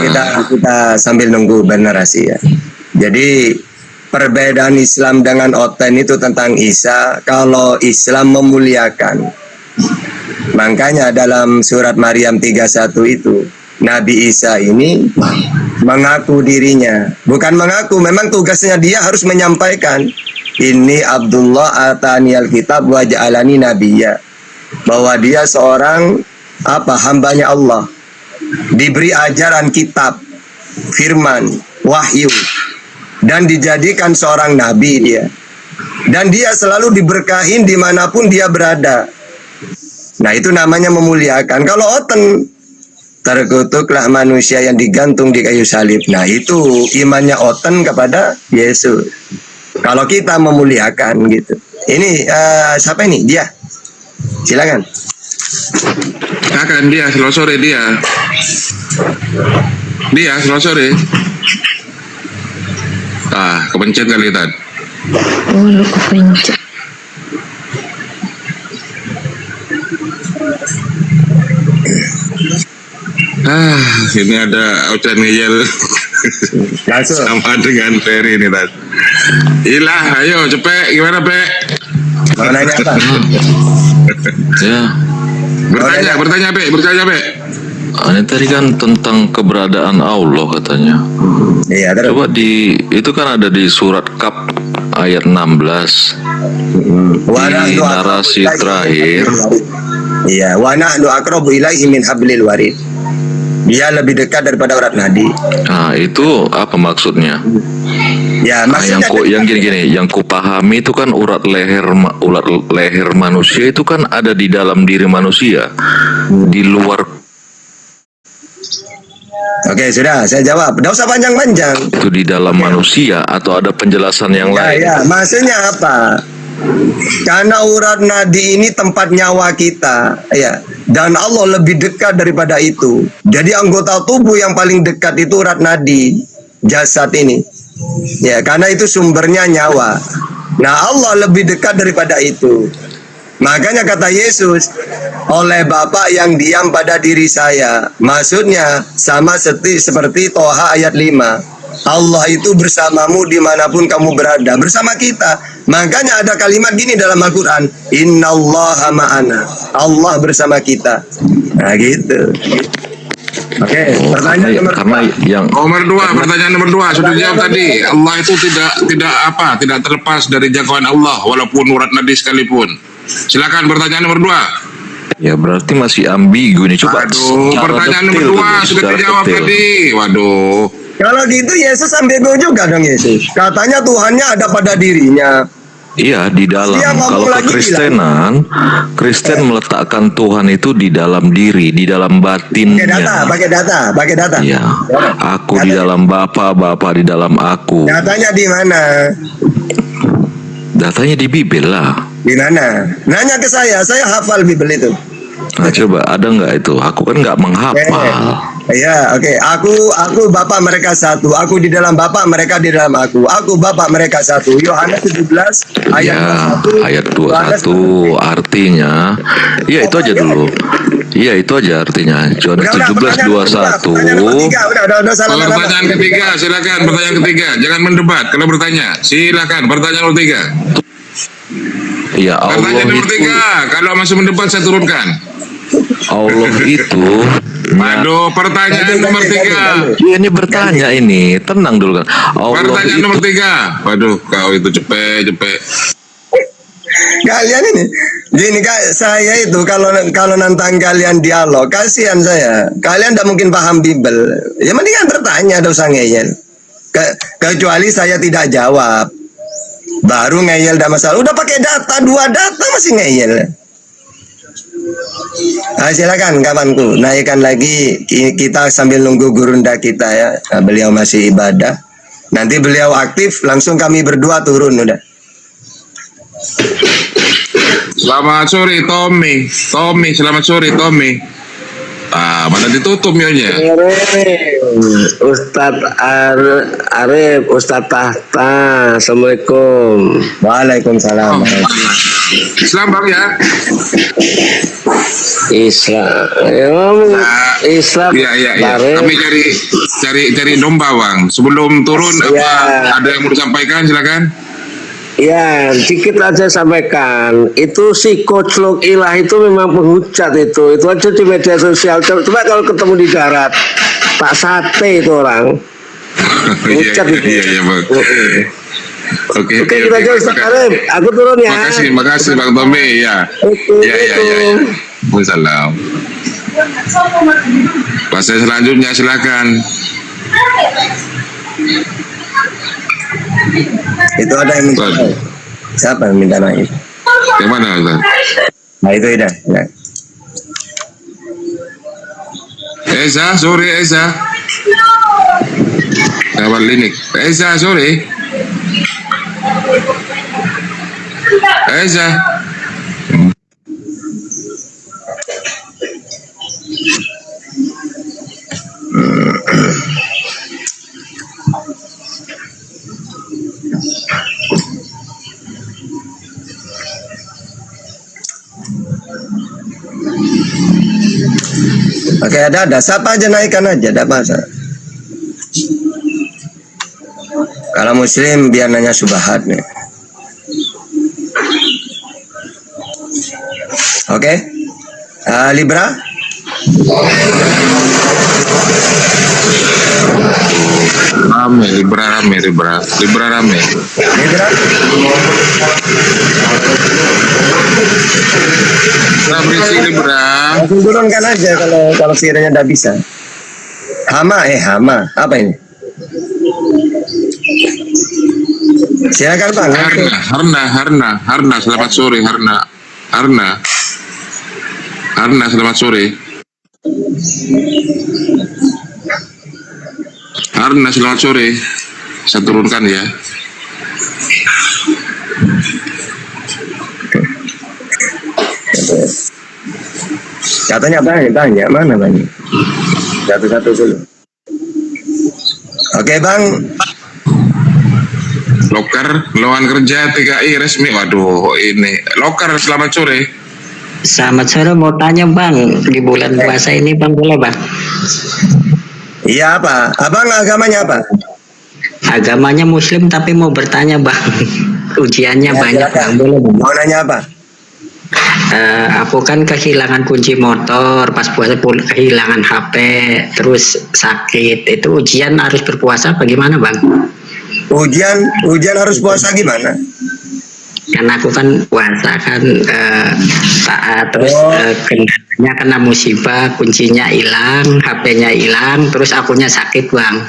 kita sambil nunggu bernarasi ya. Jadi perbedaan Islam dengan Oten itu tentang Isa. Kalau Islam memuliakan, makanya dalam surat Maryam 31 itu Nabi Isa ini mengaku dirinya, bukan mengaku, memang tugasnya dia harus menyampaikan, ini Abdullah ataniyal kitab wa ja'alani nabiyya, bahwa dia seorang hambanya Allah, diberi ajaran kitab, firman, wahyu, dan dijadikan seorang nabi dia. Dan dia selalu diberkahin dimanapun dia berada. Nah itu namanya memuliakan. Kalau Oten, terkutuklah manusia yang digantung di kayu salib. Nah itu imannya Oten kepada Yesus. Kalau kita memuliakan gitu. Ini siapa ini? Dia. Silakan. Silakan dia, selamat sore dia. Dia, selamat sore. Kepencet kali tadi. Oh, lu kepencet. Ini ada Ocan ngeyel. Langsung. Sama dengan Ferry ini tadi. Ilah, ayo cepet, gimana Pe? Mau nanya apa? Ya, Bertanya Pe. ini tadi kan tentang keberadaan Allah katanya. Iya, terus. Coba itu kan ada di surat Kaf ayat 16. Di narasi terakhir. Iya, wa nahnu aqrabu ilaihi min hablil warid. Dia lebih dekat daripada urat nadi. Nah, itu apa maksudnya? Ya, Nah, maksudnya yang gini, yang kupahami itu kan urat leher manusia itu kan ada di dalam diri manusia, di luar Oke, sudah, saya jawab. Tidak usah panjang-panjang. itu di dalam manusia, atau ada penjelasan yang lain? Ya, maksudnya apa? Karena urat nadi ini tempat nyawa kita, ya. Dan Allah lebih dekat daripada itu. Jadi anggota tubuh yang paling dekat itu urat nadi, jasad ini. Ya, karena itu sumbernya nyawa. Nah, Allah lebih dekat daripada itu. Makanya kata Yesus, oleh Bapa yang diam pada diri saya. Maksudnya sama seperti Toha ayat 5. Allah itu bersamamu dimanapun kamu berada. Bersama kita. Makanya ada kalimat gini dalam Al-Quran. Innallaha ma'ana. Allah bersama kita. Nah gitu. Oke, pertanyaan karena yang Nomor 2, pertanyaan nomor 2 sudah dijawab tadi. Allah itu tidak terlepas dari jangkauan Allah walaupun urat nadi sekalipun. Silakan pertanyaan nomor 2. ya berarti masih ambigu nih. Coba Aduh, secara pertanyaan detail nomor 2 dulu, sudah secara dijawab detail. tadi. Waduh. kalau gitu Yesus ambigu juga dong Yesus. Katanya Tuhannya ada pada dirinya. Iya, di dalam. Dia ngomong Kalau lagi kekristenan, Kristen meletakkan Tuhan itu di dalam diri, di dalam batinnya. Pakai data. Iya, aku di dalam Bapa, Bapa di dalam aku. Datanya di mana? Datanya di Bibel lah. Di mana? Nanya ke saya hafal Bibel itu. Nah coba, ada nggak itu? Aku kan nggak menghafal. Iya, oke. Aku Bapa mereka satu. Aku di dalam Bapa, mereka di dalam aku. Aku Bapa mereka satu. Yohanes 17 ayat Ya, 21. ayat 21 artinya, ya itu aja dulu. Iya itu aja artinya. Yohanes 17 21. Udah salah. Pertanyaan ketiga, silakan. Pertanyaan ketiga, jangan mendebat. Kalau bertanya, silakan. Pertanyaan nomor 3. Ya Allah Pertanyaan nomor itu, 3. Kalau masih mendebat, saya turunkan. Allah itu. Aduh, pertanyaan nomor 3. Ya, ini bertanya ini, tenang dulu kan. Allah Pertanyaan itu, nomor 3. Waduh, kau itu cepet. Kalian ini gini Kak, saya itu kalau nantang kalian dialog, kasihan saya. Kalian tidak mungkin paham Bibel. Ya mendingan bertanya, tidak usah ngeyel. Kecuali saya tidak jawab, baru ngeyel, tidak masalah. Udah pakai data, 2 data masih ngeyel. Nah, silakan kawanku, naikkan lagi, kita sambil nunggu gurunda kita ya. Nah, beliau masih ibadah. Nanti beliau aktif, langsung kami berdua turun udah. Selamat sore, Tommy. Selamat sore, Tommy. Mana ditutup mionya? Ustadz Arif, Ustadz Tahta, Assalamualaikum. Waalaikumsalam. Islam bang ya? Islam. Iya. Kami cari domba bang. Sebelum turun ada yang mau disampaikan, silakan. Ya, dikit aja sampaikan. Itu si Coach Lok Ilah itu memang penghujat itu aja di media sosial. Coba kalau ketemu di darat, Pak Sate itu orang. Penghujat itu. Iya bang. Oke, kita aja Ustaz Arif. Aku turun ya. Makasih Bang Tommy ya. Iya. Waalaikumsalam. Pasal selanjutnya silakan. Itu ada yang minta naik. Siapa yang minta naik? Yang mana Ustaz? Nah itu Ida. Ya. Eza, sore Eza. Kawan Linik. Eza, sore. Eza. Oke, ada. Siapa aja naikkan aja, tidak masalah. Kalau muslim biar nanya subahat nih. Oke. Libra. Rame, Libra rame. Libra. Berisik Libra. Langsung turunkan aja kalau sekiranya tidak bisa. Hama. Apa ini? Silakan Bang. Harna, selamat sore Harna, selamat sore. Harna, selamat sore. Saya turunkan ya. Katanya banyak. Mana banyak? Satu-satu dulu. Oke Bang. Loker, lowongan kerja TKI resmi. Waduh, ini Loker, selamat sore. Selamat sore, mau tanya Bang, di bulan puasa ini Bang boleh Bang? Iya apa? Abang agamanya apa? Agamanya Muslim tapi mau bertanya Bang. Ujiannya banyak silakan. Bang, boleh Bang? Mau nanya apa? aku kan kehilangan kunci motor pas puasa, kehilangan HP, terus sakit. Itu ujian harus berpuasa bagaimana bang? Ujian harus puasa gimana? Karena aku kan puasa kan taat, terus kendalanya kena musibah, kuncinya hilang, HP-nya hilang, terus akunya sakit bang,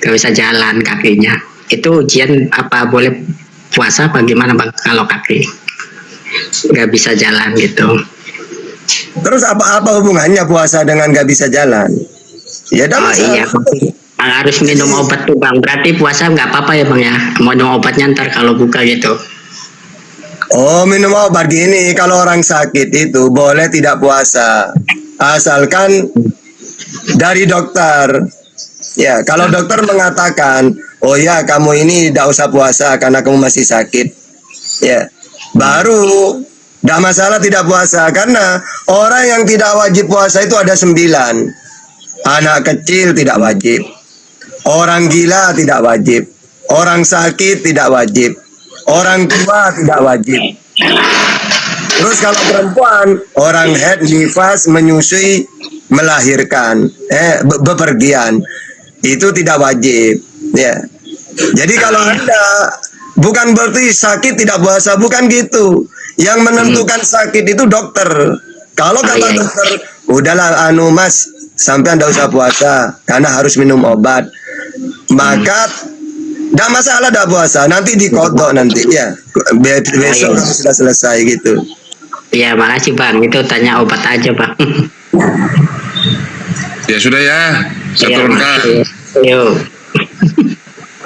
gak bisa jalan kakinya. Itu ujian apa boleh puasa bagaimana bang kalau kaki nggak bisa jalan gitu? Terus apa hubungannya puasa dengan nggak bisa jalan? Ya dah iya, harus minum obat tuh bang. Berarti puasa nggak apa-apa ya bang ya? Mau minum obatnya ntar kalau buka gitu. Oh, minum obat gini, kalau orang sakit itu boleh tidak puasa, asalkan dari dokter. Ya, kalau dokter mengatakan, oh ya kamu ini tidak usah puasa karena kamu masih sakit, ya, baru tidak masalah tidak puasa. Karena orang yang tidak wajib puasa itu ada 9. Anak kecil tidak wajib, orang gila tidak wajib, orang sakit tidak wajib, orang tua tidak wajib. Terus kalau perempuan, orang haid, nifas, menyusui, melahirkan, bepergian, itu tidak wajib. Ya. Jadi kalau Anda bukan berarti sakit tidak puasa, bukan gitu. Yang menentukan sakit itu dokter. Kalau kata dokter, udahlah mas, sampai Anda usah puasa karena harus minum obat, maka tidak masalah tidak puasa, nanti dikodok nanti ya. Besok sudah selesai gitu. Iya, makasih bang. Itu tanya obat aja bang. Ya sudah ya, saya turunkan. Yuk.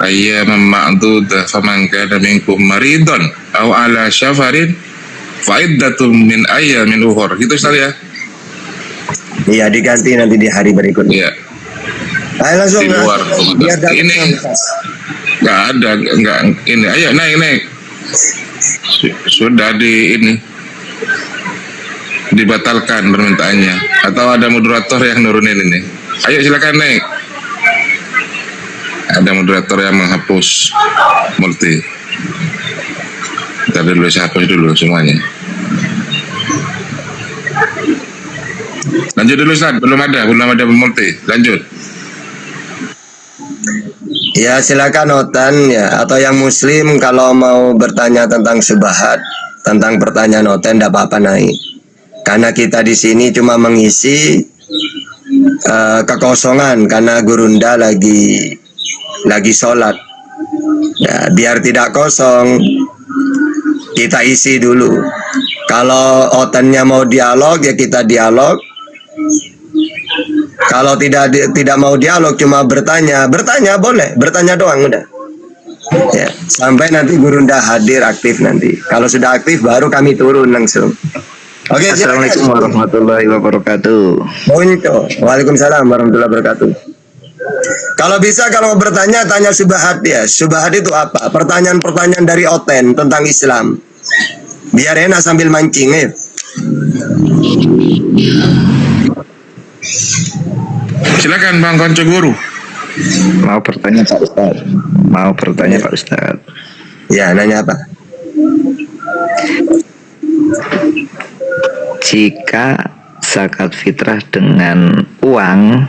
Ayya ma'dudah faman kana minkum maridun aw ala syafarin fa iddatun min ayyamin ukhra. Gitu Ustaz ya. Iya, diganti nanti di hari berikutnya. Iya. Ayo langsung. Di luar ini enggak ada, enggak ini. Ayo naik. Sudah di ini dibatalkan permintaannya atau ada moderator yang nurunin ini. Ayo silakan naik. Ada moderator yang menghapus multi. Kita dulu, saya hapus dulu semuanya. Lanjut dulu Ustaz, belum ada multi. Lanjut. Ya silakan Otan ya, atau yang muslim kalau mau bertanya tentang syubhat, tentang pertanyaan Otan tidak apa-apa naik. Karena kita di sini cuma mengisi kekosongan karena Gurunda lagi sholat. Ya, biar tidak kosong, kita isi dulu. Kalau Otannya mau dialog ya kita dialog. Kalau tidak mau dialog, cuma bertanya boleh, bertanya doang udah. Ya, sampai nanti Gurunda hadir aktif nanti. Kalau sudah aktif baru kami turun langsung. Oke, Assalamualaikum warahmatullahi wabarakatuh. Waalaikumsalam warahmatullahi wabarakatuh. Kalau bisa kalau bertanya tanya syubhat ya. Syubhat itu apa? Pertanyaan-pertanyaan dari Oten tentang Islam. Biar enak sambil mancing ya. Silakan Bang Konco Guru. Mau bertanya Pak Ustaz. Ya, nanya apa? Jika zakat fitrah dengan uang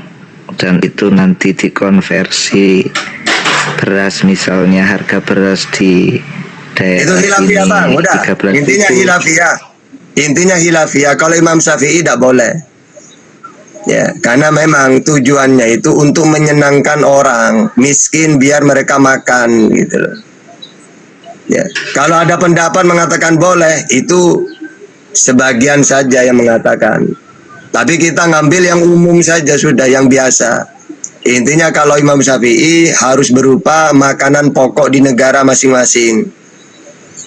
dan itu nanti dikonversi beras, misalnya harga beras di daerah itu hilafiyah Bang, udah. Intinya hilafiyah. Kalau Imam Syafi'i tidak boleh. Ya, karena memang tujuannya itu untuk menyenangkan orang miskin biar mereka makan gitu loh. Ya, kalau ada pendapat mengatakan boleh, itu sebagian saja yang mengatakan. Tapi kita ngambil yang umum saja sudah, yang biasa. Intinya kalau Imam Syafi'i harus berupa makanan pokok di negara masing-masing.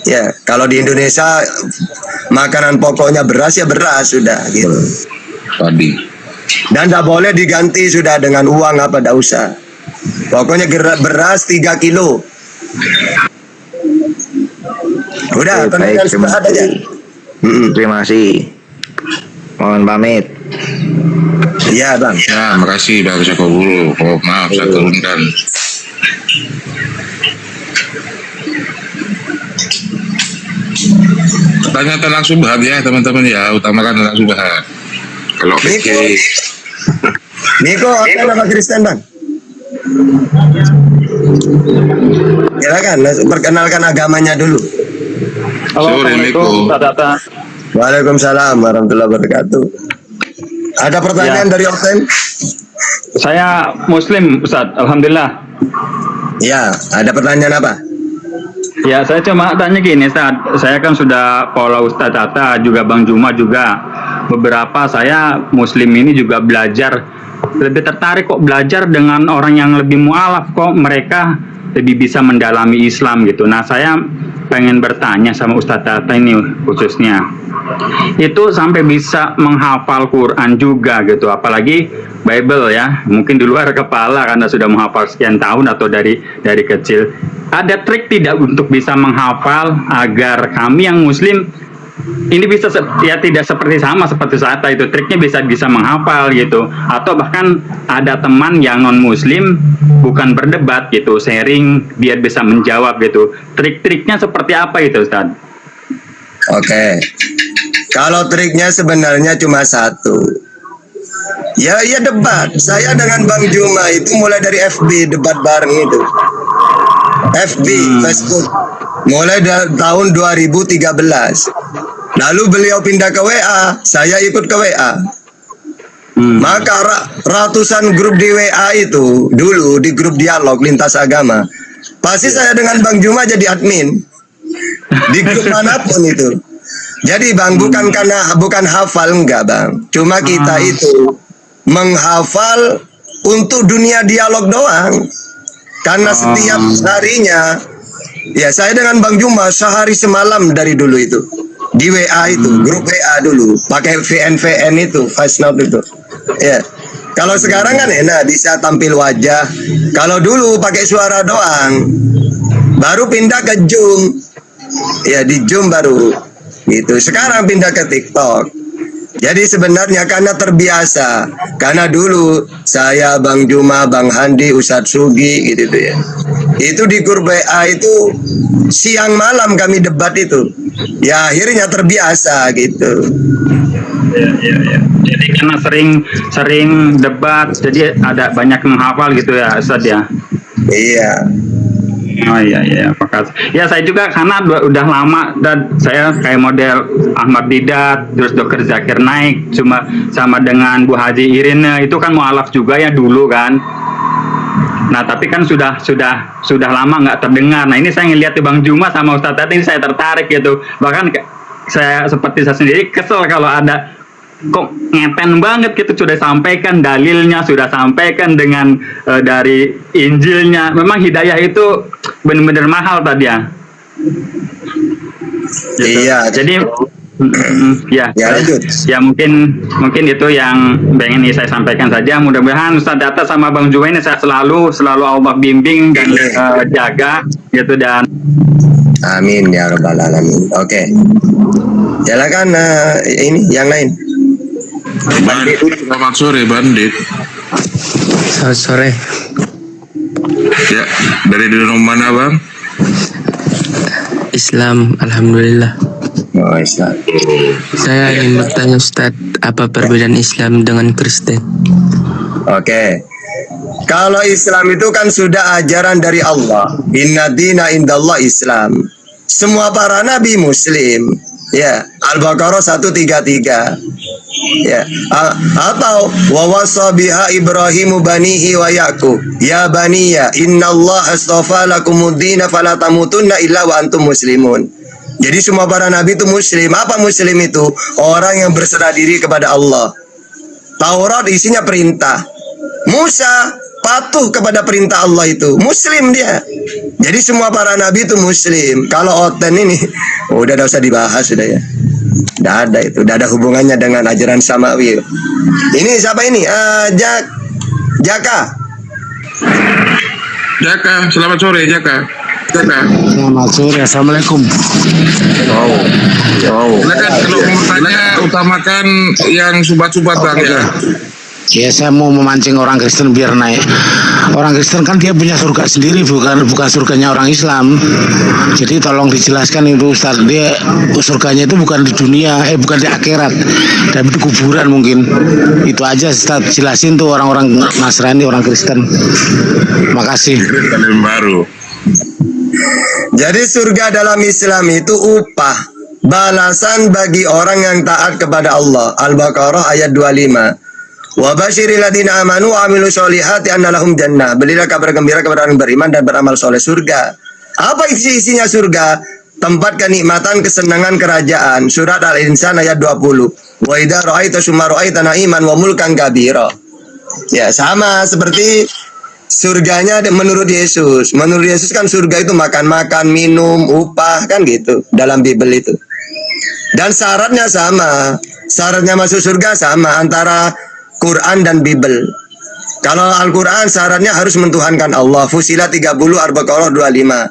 Ya, kalau di Indonesia makanan pokoknya beras ya beras sudah gitu. Padi. Dan tidak boleh diganti sudah dengan uang apa, tidak usah. Pokoknya beras 3 kilo. Udah, baik, terima aja. Terima kasih. Mohon pamit. Iya Bang. Ya, makasih Bang Joko Guru. Oh, maaf saya turunkan. tanya tentang subhat ya teman-teman ya, utamakan tentang subhat. Kalau fikih Niko, apa nama Kristen bang? Silakan, perkenalkan agamanya dulu. sore Miko. Waalaikumsalam warahmatullahi wabarakatuh. Ada pertanyaan dari Open? Saya Muslim, Ustaz. Alhamdulillah. Ya, ada pertanyaan apa? Ya, saya cuma tanya gini, Ustaz. Saya kan sudah follow Ustaz Tata, juga Bang Juma juga. Beberapa saya Muslim ini juga belajar, lebih tertarik kok belajar dengan orang yang lebih mualaf, kok mereka lebih bisa mendalami Islam gitu. Nah, saya pengen bertanya sama Ustaz Tata ini khususnya. Itu sampai bisa menghafal Quran juga gitu, apalagi Bible ya, mungkin di luar kepala karena sudah menghafal sekian tahun atau dari kecil. Ada trik tidak untuk bisa menghafal agar kami yang Muslim ini bisa ya tidak seperti seperti saat itu, triknya bisa menghafal gitu, atau bahkan ada teman yang non Muslim bukan berdebat gitu, sharing biar bisa menjawab gitu. Trik-triknya seperti apa itu, Ustaz? Oke. Kalau triknya sebenarnya cuma satu. Ya debat. Saya dengan Bang Juma itu mulai dari FB debat bareng itu. FB, Facebook. Mulai dari tahun 2013. Lalu beliau pindah ke WA, saya ikut ke WA. Maka ratusan grup di WA itu dulu di grup dialog lintas agama. Pasti saya dengan Bang Juma jadi admin di grup manapun itu. Jadi Bang, bukan hafal enggak Bang. Cuma kita itu menghafal untuk dunia dialog doang. Karena setiap harinya, ya saya dengan Bang Juma sehari semalam dari dulu itu. Di WA itu, grup WA dulu. Pakai VN itu, voice note itu. Ya. Kalau sekarang kan enak, bisa tampil wajah. Kalau dulu pakai suara doang. Baru pindah ke Zoom. Ya di Zoom baru. Gitu. Sekarang pindah ke TikTok. Jadi sebenarnya karena terbiasa. Karena dulu saya, Bang Juma, Bang Handi, Ustadz Sugi gitu ya. Itu di grup WA itu siang malam kami debat itu. Ya akhirnya terbiasa gitu. Ya. Jadi karena sering debat, jadi ada banyak menghafal gitu ya, Ustadz ya. Iya. Oh iya, ya saya juga karena udah lama dan saya kayak model Ahmad Didat, terus Dr. Zakir Naik, cuma sama dengan Bu Haji Irina itu kan mualaf juga ya dulu kan. Nah tapi kan sudah lama nggak terdengar. Nah ini saya ngeliat Bang Juma sama Ustadz tadi ini saya tertarik gitu. Bahkan saya sendiri kesel kalau ada kok ngeten banget gitu, sudah sampaikan dalilnya, sudah sampaikan dengan dari Injilnya. Memang hidayah itu benar-benar mahal tadi ya. Gitu. Iya. Jadi ya mungkin itu yang pengen saya sampaikan saja. Mudah-mudahan Ustaz Data sama Bang Juma ini saya selalu Allah bimbing dan jaga gitu dan amin ya rabbal alamin. Oke. Silakan ini yang lain. Bandit, selamat sore Bandit. Selamat sore. Ya, dari mana Bang? Islam, alhamdulillah. Oh Islam. Saya ingin bertanya Ustadz, apa perbedaan Islam dengan Kristen? Oke. Kalau Islam itu kan sudah ajaran dari Allah. Inna dina indallah Islam. Semua para nabi Muslim. Ya, Al-Baqarah 133. Ya, atau wa wasa biha Ibrahimu banihi wa Yaqub ya baniya innallaha astafa lakumud dina fala tamutunna illa wa antum muslimun. Jadi semua para nabi itu muslim. Apa muslim itu? Orang yang berserah diri kepada Allah. Taurat isinya perintah. Musa patuh kepada perintah Allah itu. Muslim dia. Jadi semua para nabi itu muslim. Kalau Oten ini udah usah dibahas sudah ya. Udah ada itu, udah ada hubungannya dengan ajaran samawi. Ini siapa ini? Jaka. Selamat sore Jaka. Selamat sore, assalamualaikum. Silakan kalau mau tanya utamakan yang subat-subat Bang ya. Ya, saya mau memancing orang Kristen biar naik. Orang Kristen kan dia punya surga sendiri, bukan surganya orang Islam. Jadi tolong dijelaskan itu Ustaz, dia surganya itu bukan di dunia, bukan di akhirat, tapi di kuburan mungkin. Itu aja Ustaz, jelasin tuh orang-orang Nasrani, orang Kristen. Makasih. Baru. Jadi surga dalam Islam itu upah, balasan bagi orang yang taat kepada Allah. Al-Baqarah ayat 25. Wa basyiril ladzina amanu wa amilus solihati anna lahum jannah. Berilah kabar gembira kepada orang beriman dan beramal soleh, surga. Apa isinya surga? Tempat kenikmatan, kesenangan kerajaan. Surat Al-Insan ayat 20. Wa idza ra'aita summa ra'aita na'iman wa mulkan kabira. Ya, sama seperti surganya menurut Yesus. Menurut Yesus kan surga itu makan-makan, minum, upah, kan gitu dalam Bible itu. Dan syaratnya sama. Syaratnya masuk surga sama antara Quran dan Bible. Kalau Al-Quran syaratnya harus mentuhankan Allah. Fusilat 30, Al-Baqarah 25.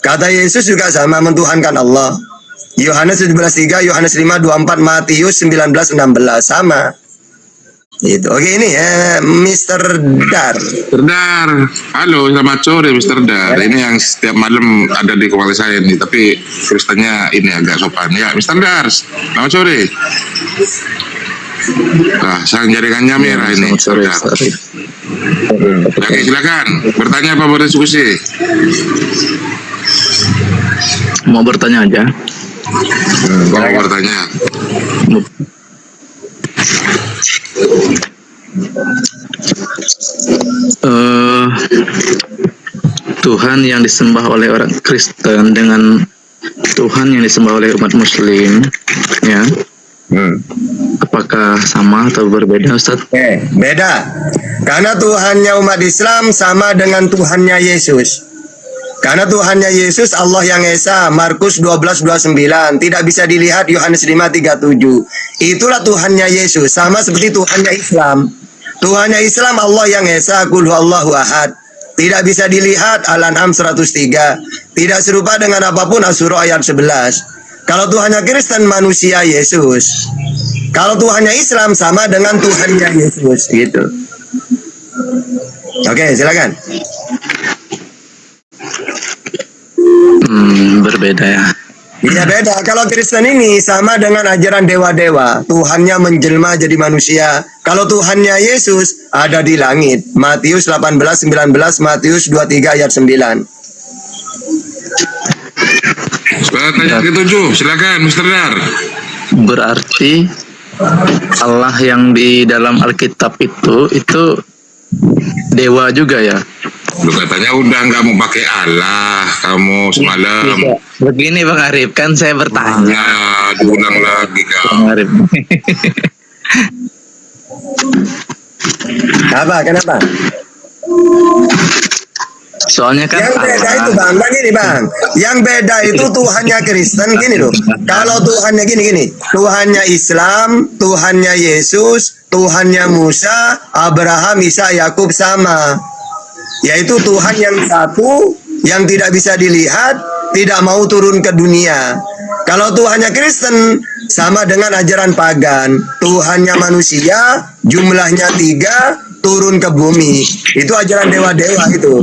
Kata Yesus juga sama, mentuhankan Allah. Yohanes 17:3, Yohanes 5:24, Matius 19:16 sama. Itu. Oke, ini ya Mr. Dar. Mr. Dar, halo, selamat sore Mr. Dar. Ini yang setiap malam ada di kepala saya nih, tapi Kristennya ini agak sopan. Ya, Mr. Dar, selamat sore. Nah, sang jaringannya merah ini. Sore. Oke, silakan. Bertanya apa berdiskusi? Mau bertanya aja. Mau bertanya. Tuhan yang disembah oleh orang Kristen dengan Tuhan yang disembah oleh umat Muslim, ya. Apakah sama atau berbeda, Ustaz? Beda. Karena Tuhannya umat Islam sama dengan Tuhannya Yesus. Karena Tuhannya Yesus Allah yang Esa, Markus 12:29, tidak bisa dilihat, Yohanes 5:37. Itulah Tuhannya Yesus, sama seperti Tuhannya Islam. Tuhannya Islam Allah yang Esa, Qul huwallahu ahad. Tidak bisa dilihat, Al-An'am 103. Tidak serupa dengan apapun, Asy-Syura ayat 11. Kalau Tuhannya Kristen manusia Yesus. Kalau Tuhannya Islam sama dengan Tuhannya Yesus, gitu. Oke, silakan. Berbeda ya. Iya beda. Kalau Kristen ini sama dengan ajaran dewa-dewa. Tuhannya menjelma jadi manusia. Kalau Tuhannya Yesus ada di langit. Matius 18:19, Matius 23 ayat 9. Tanya ke-7, silakan Mr. Dar. Berarti Allah yang di dalam Alkitab itu dewa juga ya? Lu katanya udah nggak mau pakai Allah kamu semalam. Begini Bang Arif, kan saya bertanya. Diulang lagi kau. Bang Arif. Apa? Kenapa? Soalnya kan yang beda itu bang, gini bang. Yang beda itu Tuhannya Kristen gini loh. Kalau Tuhannya gini, Tuhannya Islam, Tuhannya Yesus, Tuhannya Musa, Abraham, Isa, Yakub sama. Yaitu Tuhan yang satu, yang tidak bisa dilihat, tidak mau turun ke dunia. Kalau Tuhannya Kristen sama dengan ajaran pagan. Tuhannya manusia, jumlahnya 3, turun ke bumi. Itu ajaran dewa-dewa itu.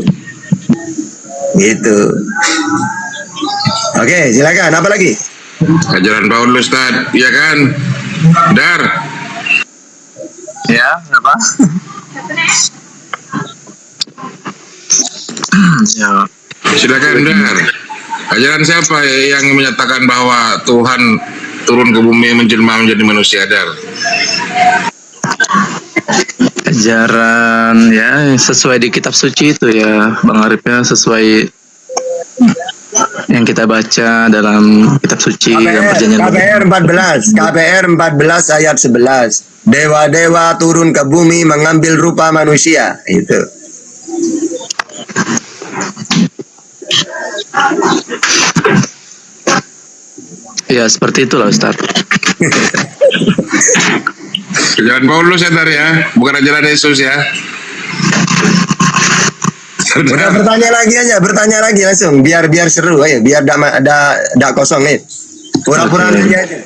Gitu. Oke, silakan. Apa lagi? Ajaran Paulus, Ustaz, iya kan? Dar. Ya, apa? Ya. Silakan Dar. Ajaran siapa yang menyatakan bahwa Tuhan turun ke bumi menjelma menjadi manusia, Dar? Ajaran ya sesuai di kitab suci itu ya Bang Arif, ya sesuai yang kita baca dalam kitab suci dan perjanjian KPR 14 ayat 11. Dewa-dewa turun ke bumi mengambil rupa manusia. Itu. Ya seperti itulah Ustaz. Ajaran Paulus ya Dar ya, bukan ajaran Yesus ya. Udah bertanya lagi aja, bertanya lagi langsung, biar seru aja, biar ada kosong nih. Pura-pura aja.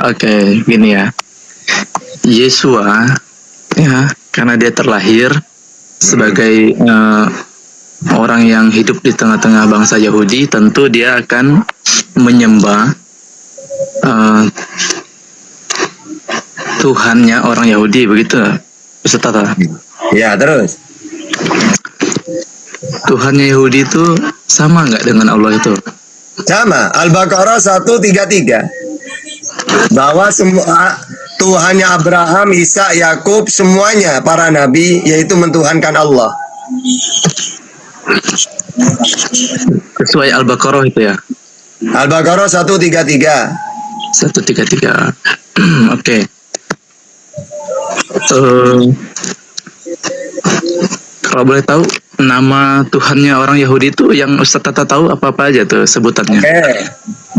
Oke, gini ya. Yesua ya karena dia terlahir sebagai orang yang hidup di tengah-tengah bangsa Yahudi, tentu dia akan menyembah Tuhannya orang Yahudi, begitu Ustaz Tata? Ya, terus. Tuhannya Yahudi itu sama nggak dengan Allah itu? Sama. Al-Baqarah 133. Bahwa semua Tuhannya Abraham, Isa, Yakub, semuanya para nabi yaitu mentuhankan Allah. Sesuai Al-Baqarah itu ya? Al-Baqarah 133. 133. Oke. Kalau boleh tahu nama Tuhannya orang Yahudi itu yang Ustaz Tata tahu apa-apa aja tuh sebutannya?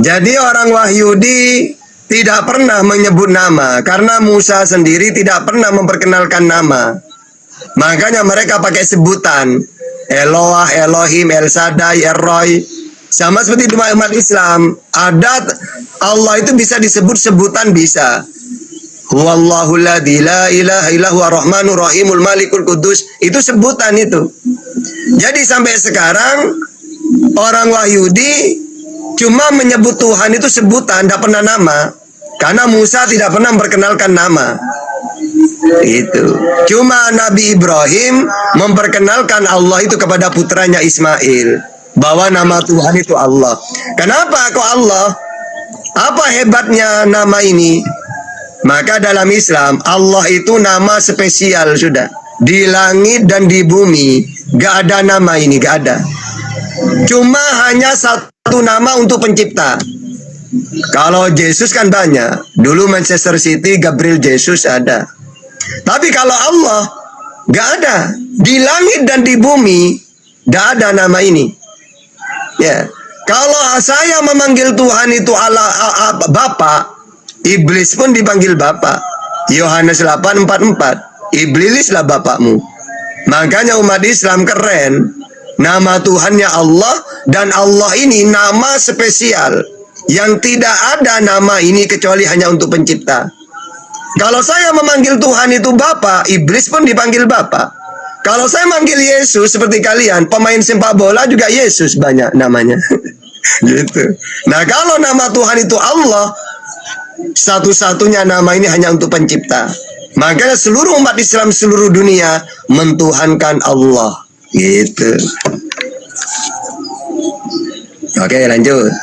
Jadi orang Wahyudi tidak pernah menyebut nama karena Musa sendiri tidak pernah memperkenalkan nama. Makanya mereka pakai sebutan Eloah, Elohim, El Shaddai, Erroy. Sama seperti di umat Islam, ada Allah itu bisa disebut sebutan, bisa. Huwallahu ladzi la ilaha illahu ar-rahmanur rahimul malikul qudus, itu sebutan itu. Jadi sampai sekarang orang Wahyudi cuma menyebut Tuhan itu sebutan, tidak pernah nama. Karena Musa tidak pernah memperkenalkan nama. Itu. Cuma Nabi Ibrahim memperkenalkan Allah itu kepada putranya Ismail, bahwa nama Tuhan itu Allah. Kenapa kok Allah? Apa hebatnya nama ini? Maka dalam Islam Allah itu nama spesial sudah. Di langit dan di bumi gak ada nama ini, gak ada. Cuma hanya satu nama untuk pencipta. Kalau Yesus kan banyak. Dulu Manchester City Gabriel Jesus ada. Tapi kalau Allah gak ada. Di langit dan di bumi gak ada nama ini. Ya. Kalau saya memanggil Tuhan itu Allah Bapa, iblis pun dipanggil Bapa. Yohanes 8:44. Iblislah bapakmu. Makanya umat Islam keren. Nama Tuhannya Allah, dan Allah ini nama spesial yang tidak ada nama ini kecuali hanya untuk pencipta. Kalau saya memanggil Tuhan itu Bapa, iblis pun dipanggil Bapa. Kalau saya manggil Yesus seperti kalian, pemain sepak bola juga Yesus banyak namanya. Gitu. Nah, kalau nama Tuhan itu Allah, satu-satunya nama ini hanya untuk pencipta. Makanya seluruh umat Islam seluruh dunia mentuhankan Allah. Gitu. Oke, lanjut.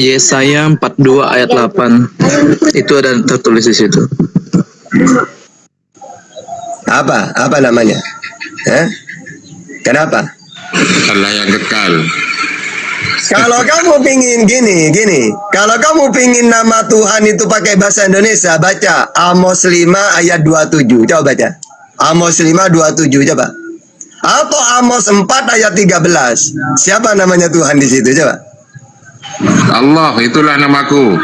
Yesaya 42 ayat 8. Itu ada tertulis di situ. Apa namanya? Kenapa? Allah yang kekal. Kalau kamu pingin gini. Kalau kamu pingin nama Tuhan itu pakai bahasa Indonesia, baca Amos 5 ayat 27. Coba baca. Amos 5:27 coba. Atau Amos 4 ayat 13. Siapa namanya Tuhan di situ coba? Allah, itulah namaku.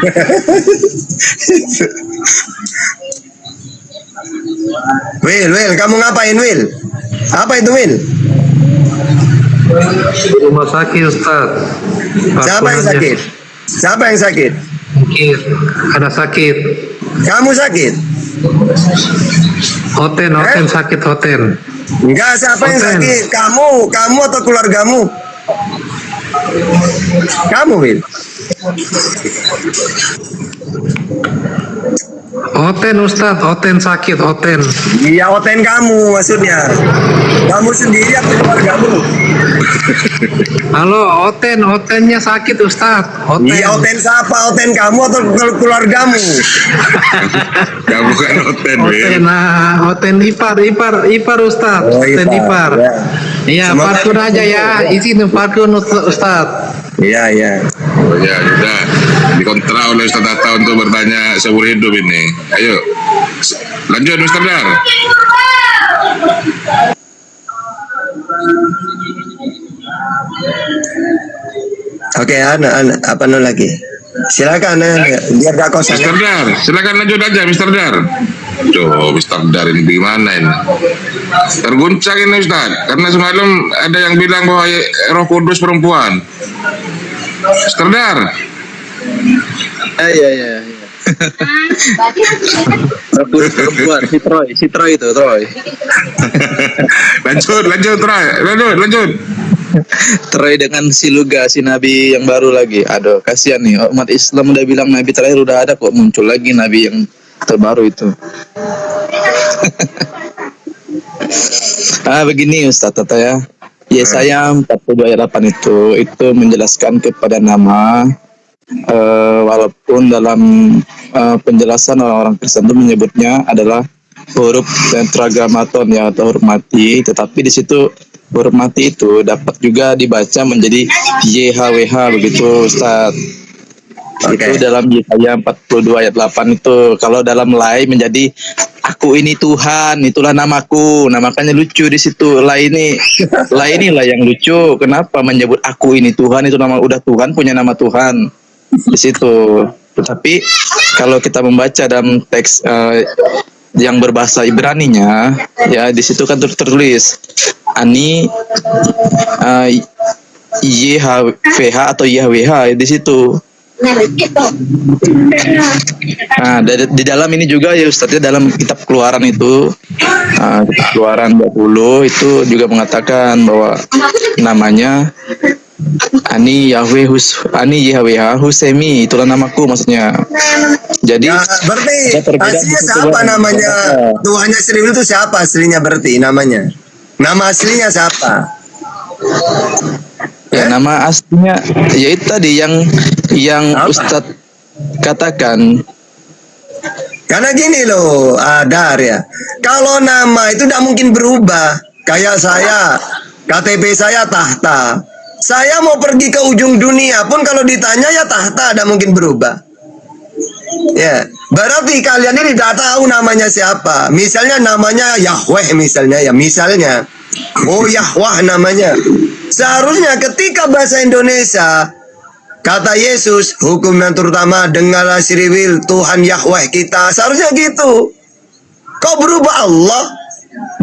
Will, kamu ngapain, Will? Apa itu, Will? Di rumah sakit, Ustaz. Siapa yang sakit? Siapa yang sakit? Sakit. Ada sakit. Kamu sakit? Hoten sakit hoten. Enggak, siapa yang sakit? Kamu atau keluargamu? Kamu, Will. Hoten, Ustaz, hoten sakit, hoten. Iya, hoten kamu maksudnya. Kamu sendiri atau keluargamu? Halo, hotennya sakit, Ustaz. Hoten. Iya, hoten siapa? Hoten kamu atau keluargamu? Kamu kan hoten, Will. Hoten ipar, Ustaz. Hoten ipar. Iya, parkun aja ya. Izin parkun, Ustaz. Iya. Oh ya, sudah dikontrak oleh Ustaz Tata untuk bertanya seumur hidup ini. Ayo, lanjut Ustaz Dar. Oke, apa lagi? Silakan, biar gak kosong. Mr. Dar, silakan lanjut aja, Mr. Dar. Duh, Mr. Dar ini gimana ini? Terguncang ini Ustaz, karena semalam ada yang bilang bahwa Roh Kudus perempuan. Mr. Dar. Iya. Perempuan, si Troy itu, Troy. lanjut Troy dengan si Luga, si Nabi yang baru lagi. Aduh, kasihan nih, umat Islam udah bilang Nabi terakhir udah ada kok, muncul lagi Nabi yang terbaru itu. Begini Ustaz Tata ya. Yesaya 42 ayat 8 itu menjelaskan kepada nama, walaupun dalam penjelasan orang-orang Kristen itu menyebutnya adalah huruf tetragrammaton ya, atau huruf mati, tetapi di situ huruf mati itu dapat juga dibaca menjadi YHWH begitu Ustaz. Itu dalam Yesaya 42 ayat 8 itu. Kalau dalam Lai menjadi aku ini Tuhan, itulah namaku. Nah, makanya lucu di situ. Lai inilah yang lucu. Kenapa menyebut aku ini Tuhan, itu nama udah Tuhan, punya nama Tuhan di situ. Tetapi kalau kita membaca dalam teks yang berbahasa Ibraninya, ya di situ kan tertulis Ani YHWH atau YHWH di situ. Nah, di dalam ini juga ya Ustaz, ya dalam kitab Keluaran itu, kitab Keluaran 20 itu juga mengatakan bahwa namanya Ani YHWH Husemi, itulah namaku maksudnya. Jadi berarti aslinya siapa namanya? Tuhannya Sriwil itu siapa aslinya berarti namanya? Nama aslinya siapa? Ya, nama aslinya ya itu tadi yang Ustadz katakan. Karena gini loh, Dar ya. Kalau nama itu tidak mungkin berubah. Kayak saya, KTP saya Tahta. Saya mau pergi ke ujung dunia pun kalau ditanya ya Tahta, tidak mungkin berubah. Ya, berarti kalian ini tidak tahu namanya siapa. Misalnya namanya Yahweh misalnya ya, misalnya. Oh Yahwah namanya. Seharusnya ketika bahasa Indonesia kata Yesus, hukum yang terutama dengarlah Sriwil, Tuhan Yahweh kita. Seharusnya gitu. Kau berubah Allah,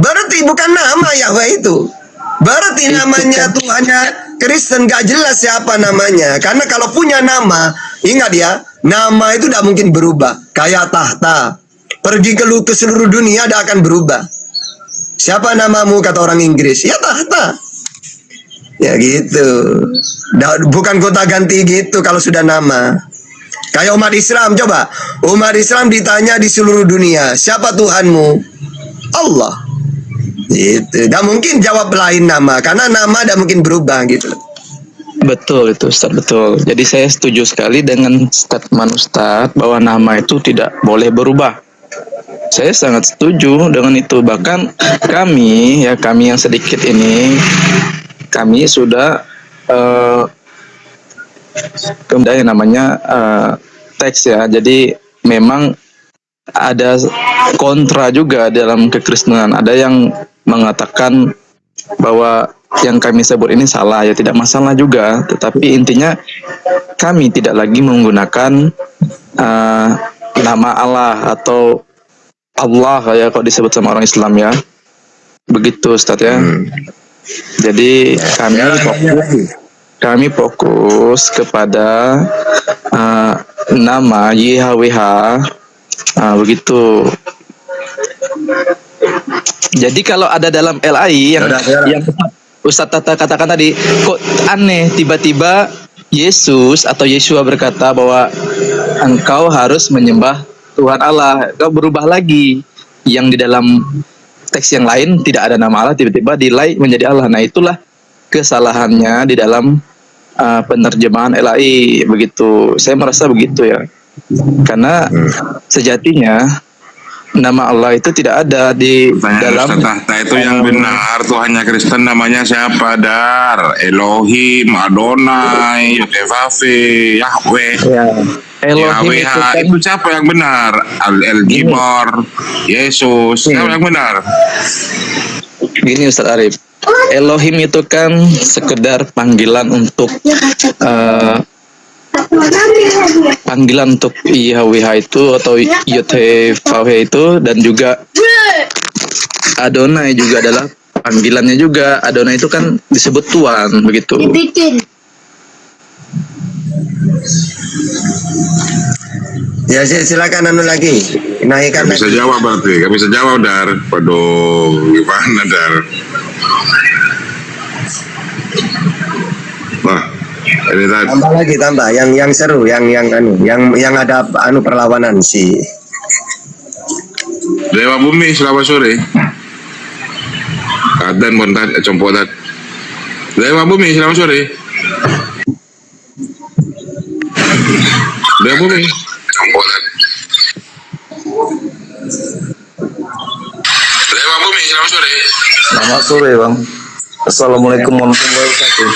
berarti bukan nama Yahweh itu. Berarti namanya Tuhannya Kristen gak jelas siapa namanya. Karena kalau punya nama, ingat ya, nama itu tidak mungkin berubah. Kayak Tahta, pergi ke seluruh dunia tidak akan berubah. Siapa namamu kata orang Inggris? Ya Tahta. Ya gitu. Bukan kota ganti gitu kalau sudah nama. Kayak umat Islam, coba umat Islam ditanya di seluruh dunia, siapa Tuhanmu? Allah. Gitu. Gak mungkin jawab lain nama, karena nama gak mungkin berubah gitu. Betul itu Ustaz, betul. Jadi saya setuju sekali dengan statement Ustaz bahwa nama itu tidak boleh berubah. Saya sangat setuju dengan itu. Bahkan kami yang sedikit ini, kami sudah kemudian namanya teks ya. Jadi memang ada kontra juga dalam kekristenan. Ada yang mengatakan bahwa yang kami sebut ini salah, ya tidak masalah juga. Tetapi intinya kami tidak lagi menggunakan nama Allah atau Allah ya kalau disebut sama orang Islam ya. Begitu Ustaz ya. Jadi kami fokus kepada nama YHWH, begitu. Jadi kalau ada dalam LAI yang Ustaz Tata katakan tadi, kok aneh tiba-tiba Yesus atau Yeshua berkata bahwa engkau harus menyembah Tuhan Allah, kau berubah lagi. Yang di dalam teks yang lain tidak ada nama Allah, tiba-tiba dilai menjadi Allah. Nah itulah kesalahannya di dalam penerjemahan LAI, begitu. Saya merasa begitu ya, karena sejatinya nama Allah itu tidak ada di dalam Tahta itu yang benar. Tuhannya Kristen namanya siapa? Dar, Elohim, Adonai, Yotevave, Yahweh. Ya. Elohim itu siapa yang benar? El-Gibor, Yesus, siapa yang benar? Gini Ustaz Arif, Elohim itu kan sekedar panggilan untuk YHWH itu atau YHWH itu, dan juga Adonai juga adalah panggilannya juga. Adonai itu kan disebut Tuhan, begitu. Ya silakan anu lagi. Naikkan Gak bisa lagi. jawab berarti, gak bisa jawab Dar. Waduh, gimana Dar? Wah, ini tadi. Tambah lagi tambah yang seru, yang ada anu perlawanan si Dewa Bumi selamat sore. Kadan bontat compotat. Dewa Bumi selamat sore. Dewa Bumi compotat. Dewa Bumi selamat sore. Selamat sore Bang. Assalamualaikum warahmatullahi wabarakatuh.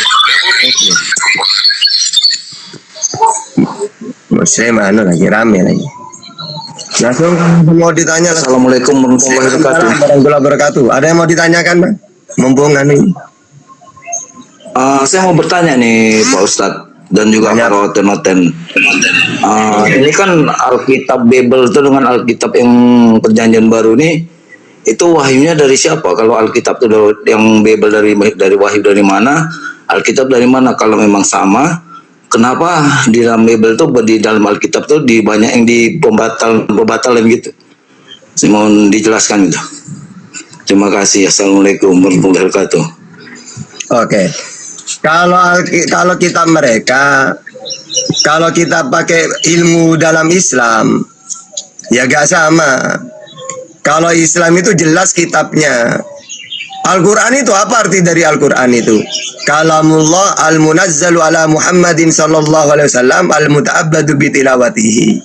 Muslim anu lagi rame lagi. Langsung mau ditanya. Assalamualaikum warahmatullahi wabarakatuh. Ada yang mau ditanyakan, Bang? Mumpung anu ini. Saya mau bertanya nih Pak Ustadz dan juga para noten-noten. Ini kan Alkitab Bible itu dengan Alkitab yang Perjanjian Baru ini, itu wahyunya dari siapa? Kalau Alkitab itu yang Bible dari wahyu dari mana? Alkitab dari mana? Kalau memang sama, kenapa di dalam Bible itu, di dalam Alkitab itu banyak yang pembatalan gitu? Saya mohon dijelaskan itu. Terima kasih. Assalamualaikum warahmatullahi wabarakatuh. Oke. Kalau kita mereka, kalau kita pakai ilmu dalam Islam, ya gak sama. Kalau Islam itu jelas kitabnya. Al-Quran itu apa arti dari Al-Quran itu? Kalamullah al-munazzalu ala Muhammadin sallallahu alaihi wasallam al-muta'abbadu bitilawatihi.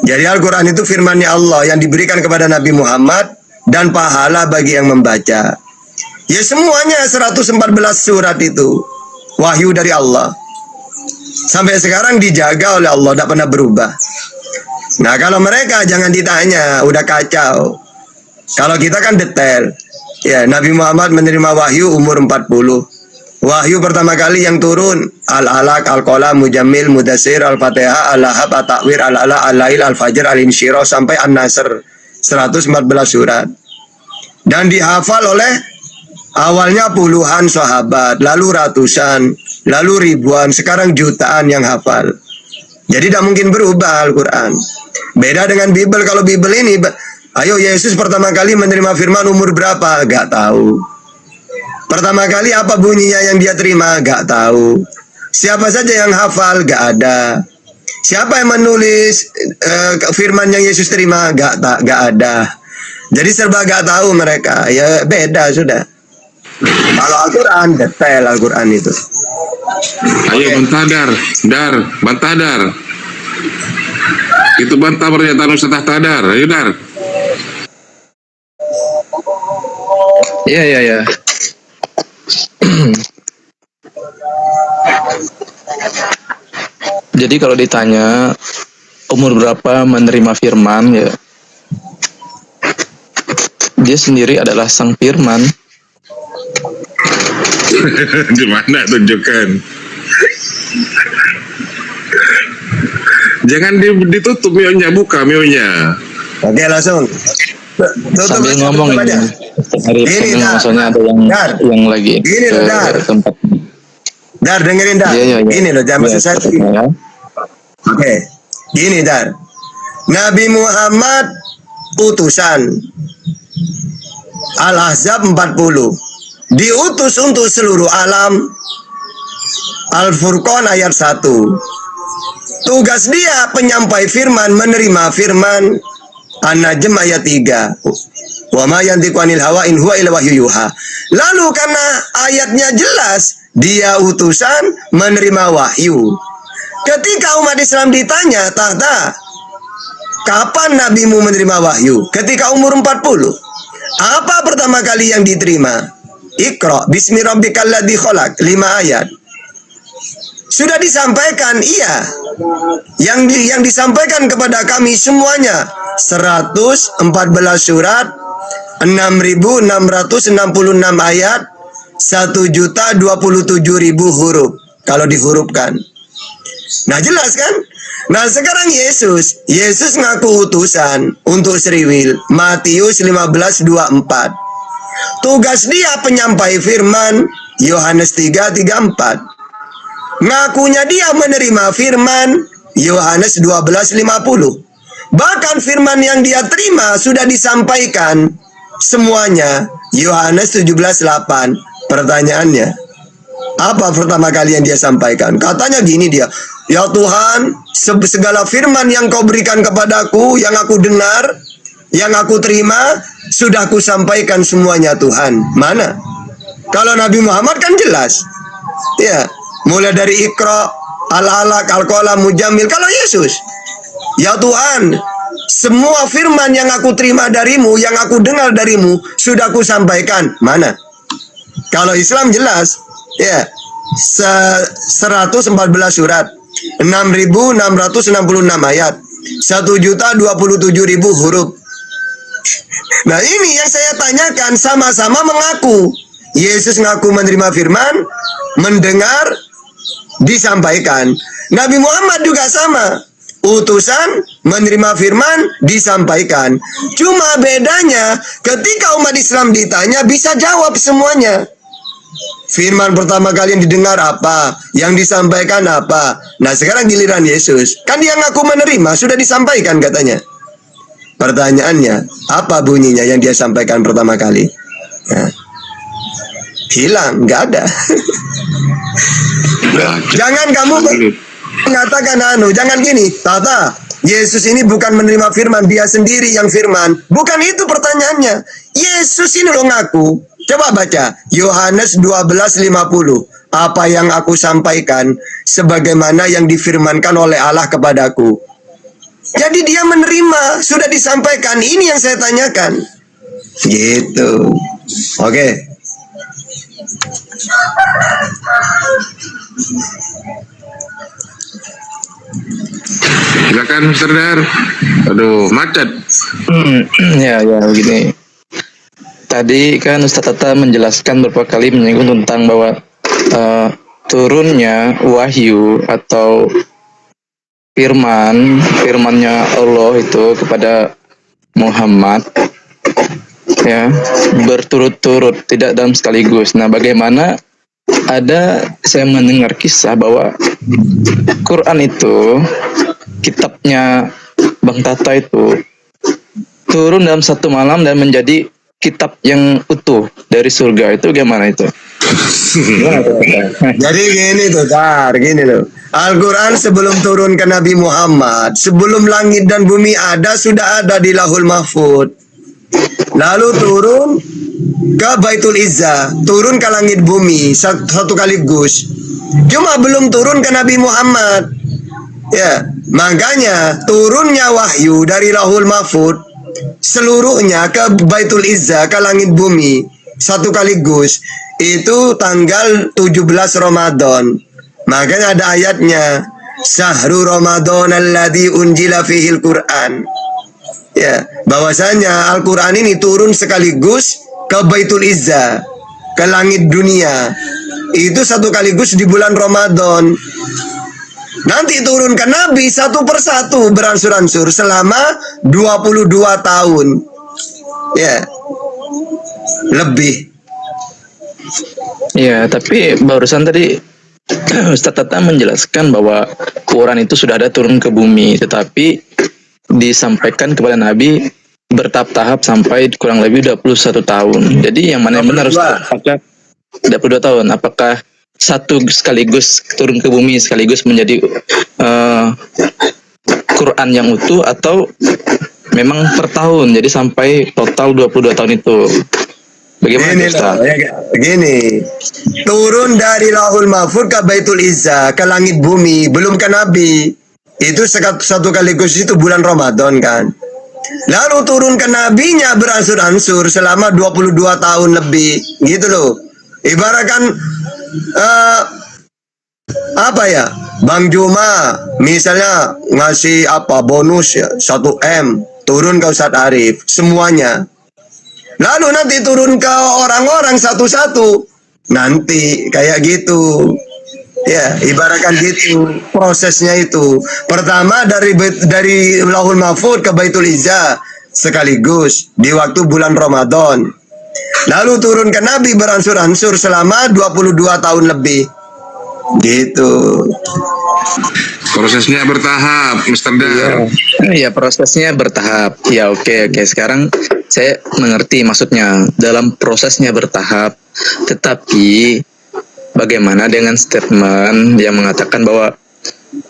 Jadi Al-Quran itu firmannya Allah yang diberikan kepada Nabi Muhammad dan pahala bagi yang membaca. Ya semuanya 114 surat itu wahyu dari Allah. Sampai sekarang dijaga oleh Allah, tidak pernah berubah. Nah kalau mereka jangan ditanya, udah kacau. Kalau kita kan detail. Ya, Nabi Muhammad menerima wahyu umur 40. Wahyu pertama kali yang turun Al-Alaq, Al-Qalam, Mujammil, Mudassir, Al-Fatihah, Al-Lahab, At-Takwir, Al-Ala, Al-Lail, Al-Fajr, Al-Insyirah sampai An-Nasr. 114 surat. Dan dihafal oleh awalnya puluhan sahabat, lalu ratusan, lalu ribuan, sekarang jutaan yang hafal. Jadi tidak mungkin berubah Al-Quran. Beda dengan Bible. Kalau Bible ini, ayo Yesus pertama kali menerima firman umur berapa? Gak tahu. Pertama kali apa bunyinya yang dia terima? Gak tahu. Siapa saja yang hafal? Gak ada. Siapa yang menulis firman yang Yesus terima? Gak ada. Jadi serba gak tahu mereka. Ya beda sudah. Kalau Al-Quran detail Al-Quran itu. Ayo bantah Dar. Itu bantah pernyataan Ustaz Tadar. Ayo Dar. Iya. Jadi kalau ditanya umur berapa menerima firman, ya dia sendiri adalah sang firman. Di mana tunjukkan? Jangan ditutup mionya, buka mionya. Oke langsung. Sambil ngomong ini maksudnya ada yang lagi gini loh Dar. Dar dengerin Dar. Gini loh jangan selesai. Oke. Gini Dar. Nabi Muhammad utusan Al-Ahzab 40. Diutus untuk seluruh alam. Al-Furqan ayat 1. Tugas dia penyampai firman, menerima firman. An-Najm ayat 3. Wa ma yantiqu anil hawa in huwa illa wahyu yuha. Lalu karena ayatnya jelas, dia utusan menerima wahyu. Ketika umat Islam ditanya, Tahta, kapan nabimu menerima wahyu? Ketika umur 40. Apa pertama kali yang diterima? Iqra bismi rabbikal ladzi khalaq, 5 ayat. Sudah disampaikan, iya. Yang disampaikan kepada kami semuanya 114 surat, 6.666 ayat, 1.027.000 huruf kalau dihurufkan. Nah jelas kan? Nah sekarang Yesus ngaku utusan untuk seriwil. Matius 15:24. Tugas dia penyampai firman. Yohanes 3:34. Ngakunya dia menerima firman. Yohanes 12:50. Bahkan firman yang dia terima sudah disampaikan semuanya. Yohanes 17:8. Pertanyaannya, apa pertama kali yang dia sampaikan? Katanya gini dia, ya Tuhan, segala firman yang kau berikan kepadaku, yang aku dengar, yang aku terima, sudah aku sampaikan semuanya Tuhan. Mana? Kalau Nabi Muhammad kan jelas. Ya, mulai dari Iqra, Al-Alaq, Al-Qalam, Mujammil. Kalau Yesus, ya Tuhan, semua firman yang aku terima darimu, yang aku dengar darimu, sudah aku sampaikan. Mana? Kalau Islam jelas, ya, 114 surat, 6.666 ayat, 1.027.000 huruf. Nah ini yang saya tanyakan, sama-sama mengaku. Yesus ngaku menerima firman, mendengar, disampaikan. Nabi Muhammad juga sama. Utusan, menerima firman, disampaikan. Cuma bedanya, ketika umat Islam ditanya, bisa jawab semuanya. Firman pertama kali yang didengar apa? Yang disampaikan apa? Nah sekarang giliran Yesus. Kan dia ngaku menerima, sudah disampaikan katanya. Pertanyaannya, apa bunyinya yang dia sampaikan pertama kali? Nah, hilang, nggak ada. Jangan kamu mengatakan jangan gini, Tata, Yesus ini bukan menerima firman, dia sendiri yang firman. Bukan itu pertanyaannya. Yesus ini loh ngaku. Coba baca Yohanes 12:50. Apa yang aku sampaikan sebagaimana yang difirmankan oleh Allah kepadaku. Jadi dia menerima, sudah disampaikan. Ini yang saya tanyakan. Gitu. Oke. Silakan Mr. Dar. Aduh, macet. Ya begini. Tadi kan Ustaz Tata menjelaskan beberapa kali menyinggung tentang bahwa turunnya wahyu atau firmannya Allah itu kepada Muhammad ya berturut-turut, tidak dalam sekaligus. Nah, bagaimana saya mendengar kisah bahwa Quran itu, kitabnya Bang Tata itu turun dalam satu malam dan menjadi kitab yang utuh dari surga. Itu gimana itu? Jadi gini tuh, gini loh. Al-Quran sebelum turun ke Nabi Muhammad, sebelum langit dan bumi ada, sudah ada di Lahul Mahfud. Lalu turun ke Baitul Izzah, turun ke langit bumi satu kaligus. Cuma belum turun ke Nabi Muhammad. Ya, makanya turunnya wahyu dari Lahul Mahfud seluruhnya ke Baitul Izzah, ke langit bumi satu kaligus. Itu tanggal 17 Ramadan. Makanya ada ayatnya, Syahrul Ramadan alladzi unjila fihil Quran. Ya, bahwasanya Al-Quran ini turun sekaligus ke Baitul Izzah, ke langit dunia. Itu satu kaligus di bulan Ramadan. Nanti turun ke Nabi satu persatu beransur-ansur selama 22 tahun. Ya, lebih. Ya, tapi barusan tadi Ustaz Tata menjelaskan bahwa Quran itu sudah ada turun ke bumi, tetapi disampaikan kepada Nabi bertahap-tahap sampai kurang lebih 21 tahun. Jadi yang mana yang benar Ustaz? Apakah 22 tahun? Apakah satu sekaligus turun ke bumi sekaligus menjadi Quran yang utuh, atau memang per tahun jadi sampai total 22 tahun itu? Bagaimana Ustaz? Begini, turun dari Lahul Mahfud ke Baitul Izzah, ke langit bumi, belum ke Nabi. Itu satu kaligus, itu bulan Ramadan kan. Lalu turun ke Nabinya beransur-ansur selama 22 tahun lebih, gitu loh. Ibaratkan apa ya, Bang Juma misalnya ngasih bonus ya 1M, turun ke Ustadz Arif semuanya. Lalu nanti turun ke orang-orang satu-satu. Nanti kayak gitu. Ya, ibaratkan gitu prosesnya itu. Pertama dari Lauhul Mahfud ke Baitul Izzah sekaligus di waktu bulan Ramadan. Lalu turun ke Nabi beransur-ansur selama 22 tahun lebih. Gitu. Prosesnya bertahap, Mr. Dar. Iya, prosesnya bertahap. Ya, oke. Sekarang saya mengerti maksudnya dalam prosesnya bertahap. Tetapi bagaimana dengan statement yang mengatakan bahwa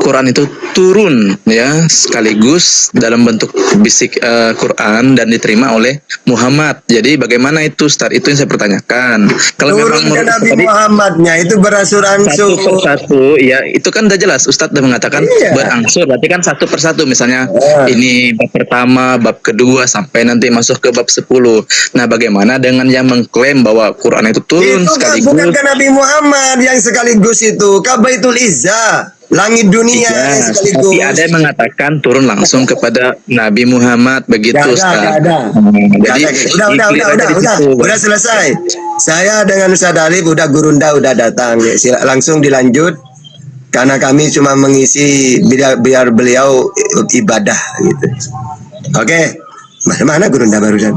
Quran itu turun ya sekaligus dalam bentuk bisik Quran dan diterima oleh Muhammad. Jadi bagaimana itu, Ustaz? Itu yang saya pertanyakan. Kalau Turun memang ke Nabi Muhammadnya itu beransur-ansur. satu persatu, ya itu kan udah jelas. Ustadz udah mengatakan berangsur, berarti kan satu persatu. Misalnya ini bab pertama, bab kedua, sampai nanti masuk ke bab 10. Nah, bagaimana dengan yang mengklaim bahwa Quran itu turun Itu kan sekaligus? bukan ke Nabi Muhammad yang sekaligus itu, ke Baitul Izzah, langit dunia yang Ya, sekaligus. tapi ada yang mengatakan turun langsung kepada Nabi Muhammad begitu, Ustaz. Jadi Udah selesai. Saya dengan Ustaz Alif udah gurunda udah datang. Langsung dilanjut karena kami cuma mengisi biar beliau ibadah gitu. Oke. Mana gurunda barusan?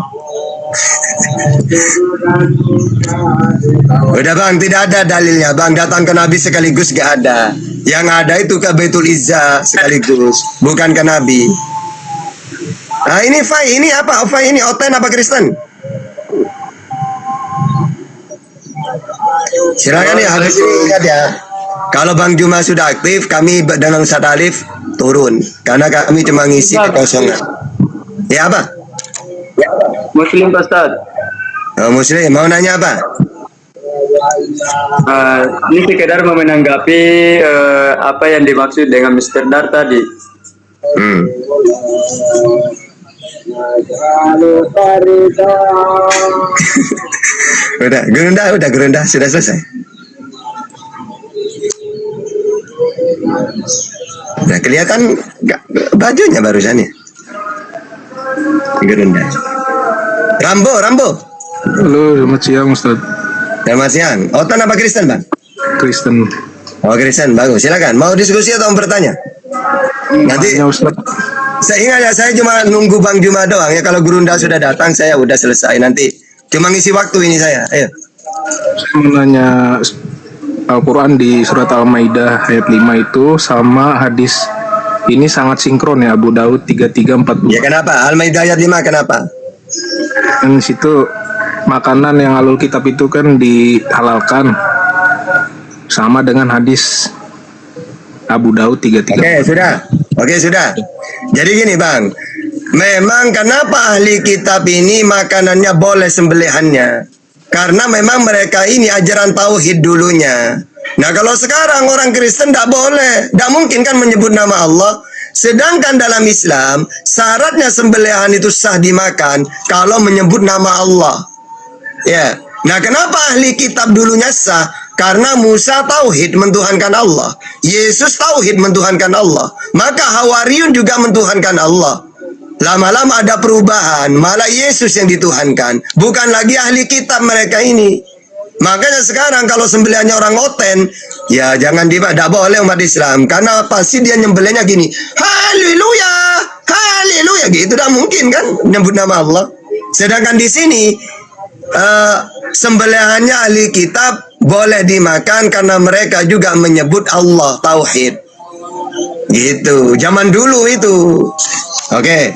Udah bang, tidak ada dalilnya bang. Datang ke Nabi sekaligus gak ada. Yang ada itu ke Baitul Izzah sekaligus, bukan ke Nabi. Nah ini Fai, ini apa? Fai ini Oten apa Kristen? Silakan ya, habis ini ingat ya. Kalau Bang Juma sudah aktif, kami dengan Ustaz Alif turun. Karena kami cuma ngisi kekosongan. Ya apa? Muslim Ustaz. Oh, Muslim, mau nanya apa? Ini sekedar mau menanggapi apa yang dimaksud dengan Mr. Dar tadi. Udah gerunda, sudah selesai. Udah kelihatan gak, bajunya barusan ya. Gerunda. Rambo. Halo, selamat siang Ustaz. Selamat siang. Otan apa Kristen bang? Kristen. Oh Kristen, bagus. Silakan. Mau diskusi atau mau bertanya? Nanti saya ingat ya, saya cuma nunggu Bang Juma doang ya. Kalau Gurunda sudah datang, saya udah selesai. Nanti cuma ngisi waktu ini saya. Ayo. Saya mau nanya Al-Quran di surat Al-Maidah ayat 5 itu sama hadis ini sangat sinkron ya, Abu Daud 3342. Ya kenapa? Al-Maidah ayat 5 kenapa? Kan situ makanan yang alul kitab itu kan dihalalkan sama dengan hadis Abu Daud 33. Oke, sudah. Jadi gini bang, memang kenapa ahli kitab ini makanannya boleh sembelihannya? Karena memang mereka ini ajaran tauhid dulunya. Nah kalau sekarang orang Kristen tidak boleh, tidak mungkin kan menyebut nama Allah. Sedangkan dalam Islam syaratnya sembelihan itu sah dimakan kalau menyebut nama Allah. Ya. Nah kenapa ahli kitab dulunya sah? Karena Musa tauhid mentuhankan Allah, Yesus tauhid mentuhankan Allah, maka Hawariyun juga mentuhankan Allah. Lama-lama ada perubahan, malah Yesus yang dituhankan, bukan lagi ahli kitab mereka ini. Makanya sekarang kalau sembelihannya orang Oten, ya jangan tidak boleh umat Islam, karena pasti dia nyembelihnya gini, haleluya, haleluya, gitu tidak mungkin kan nyebut nama Allah. Sedangkan di sini sembelihannya ahli kitab boleh dimakan karena mereka juga menyebut Allah tauhid. Gitu, zaman dulu itu. Oke.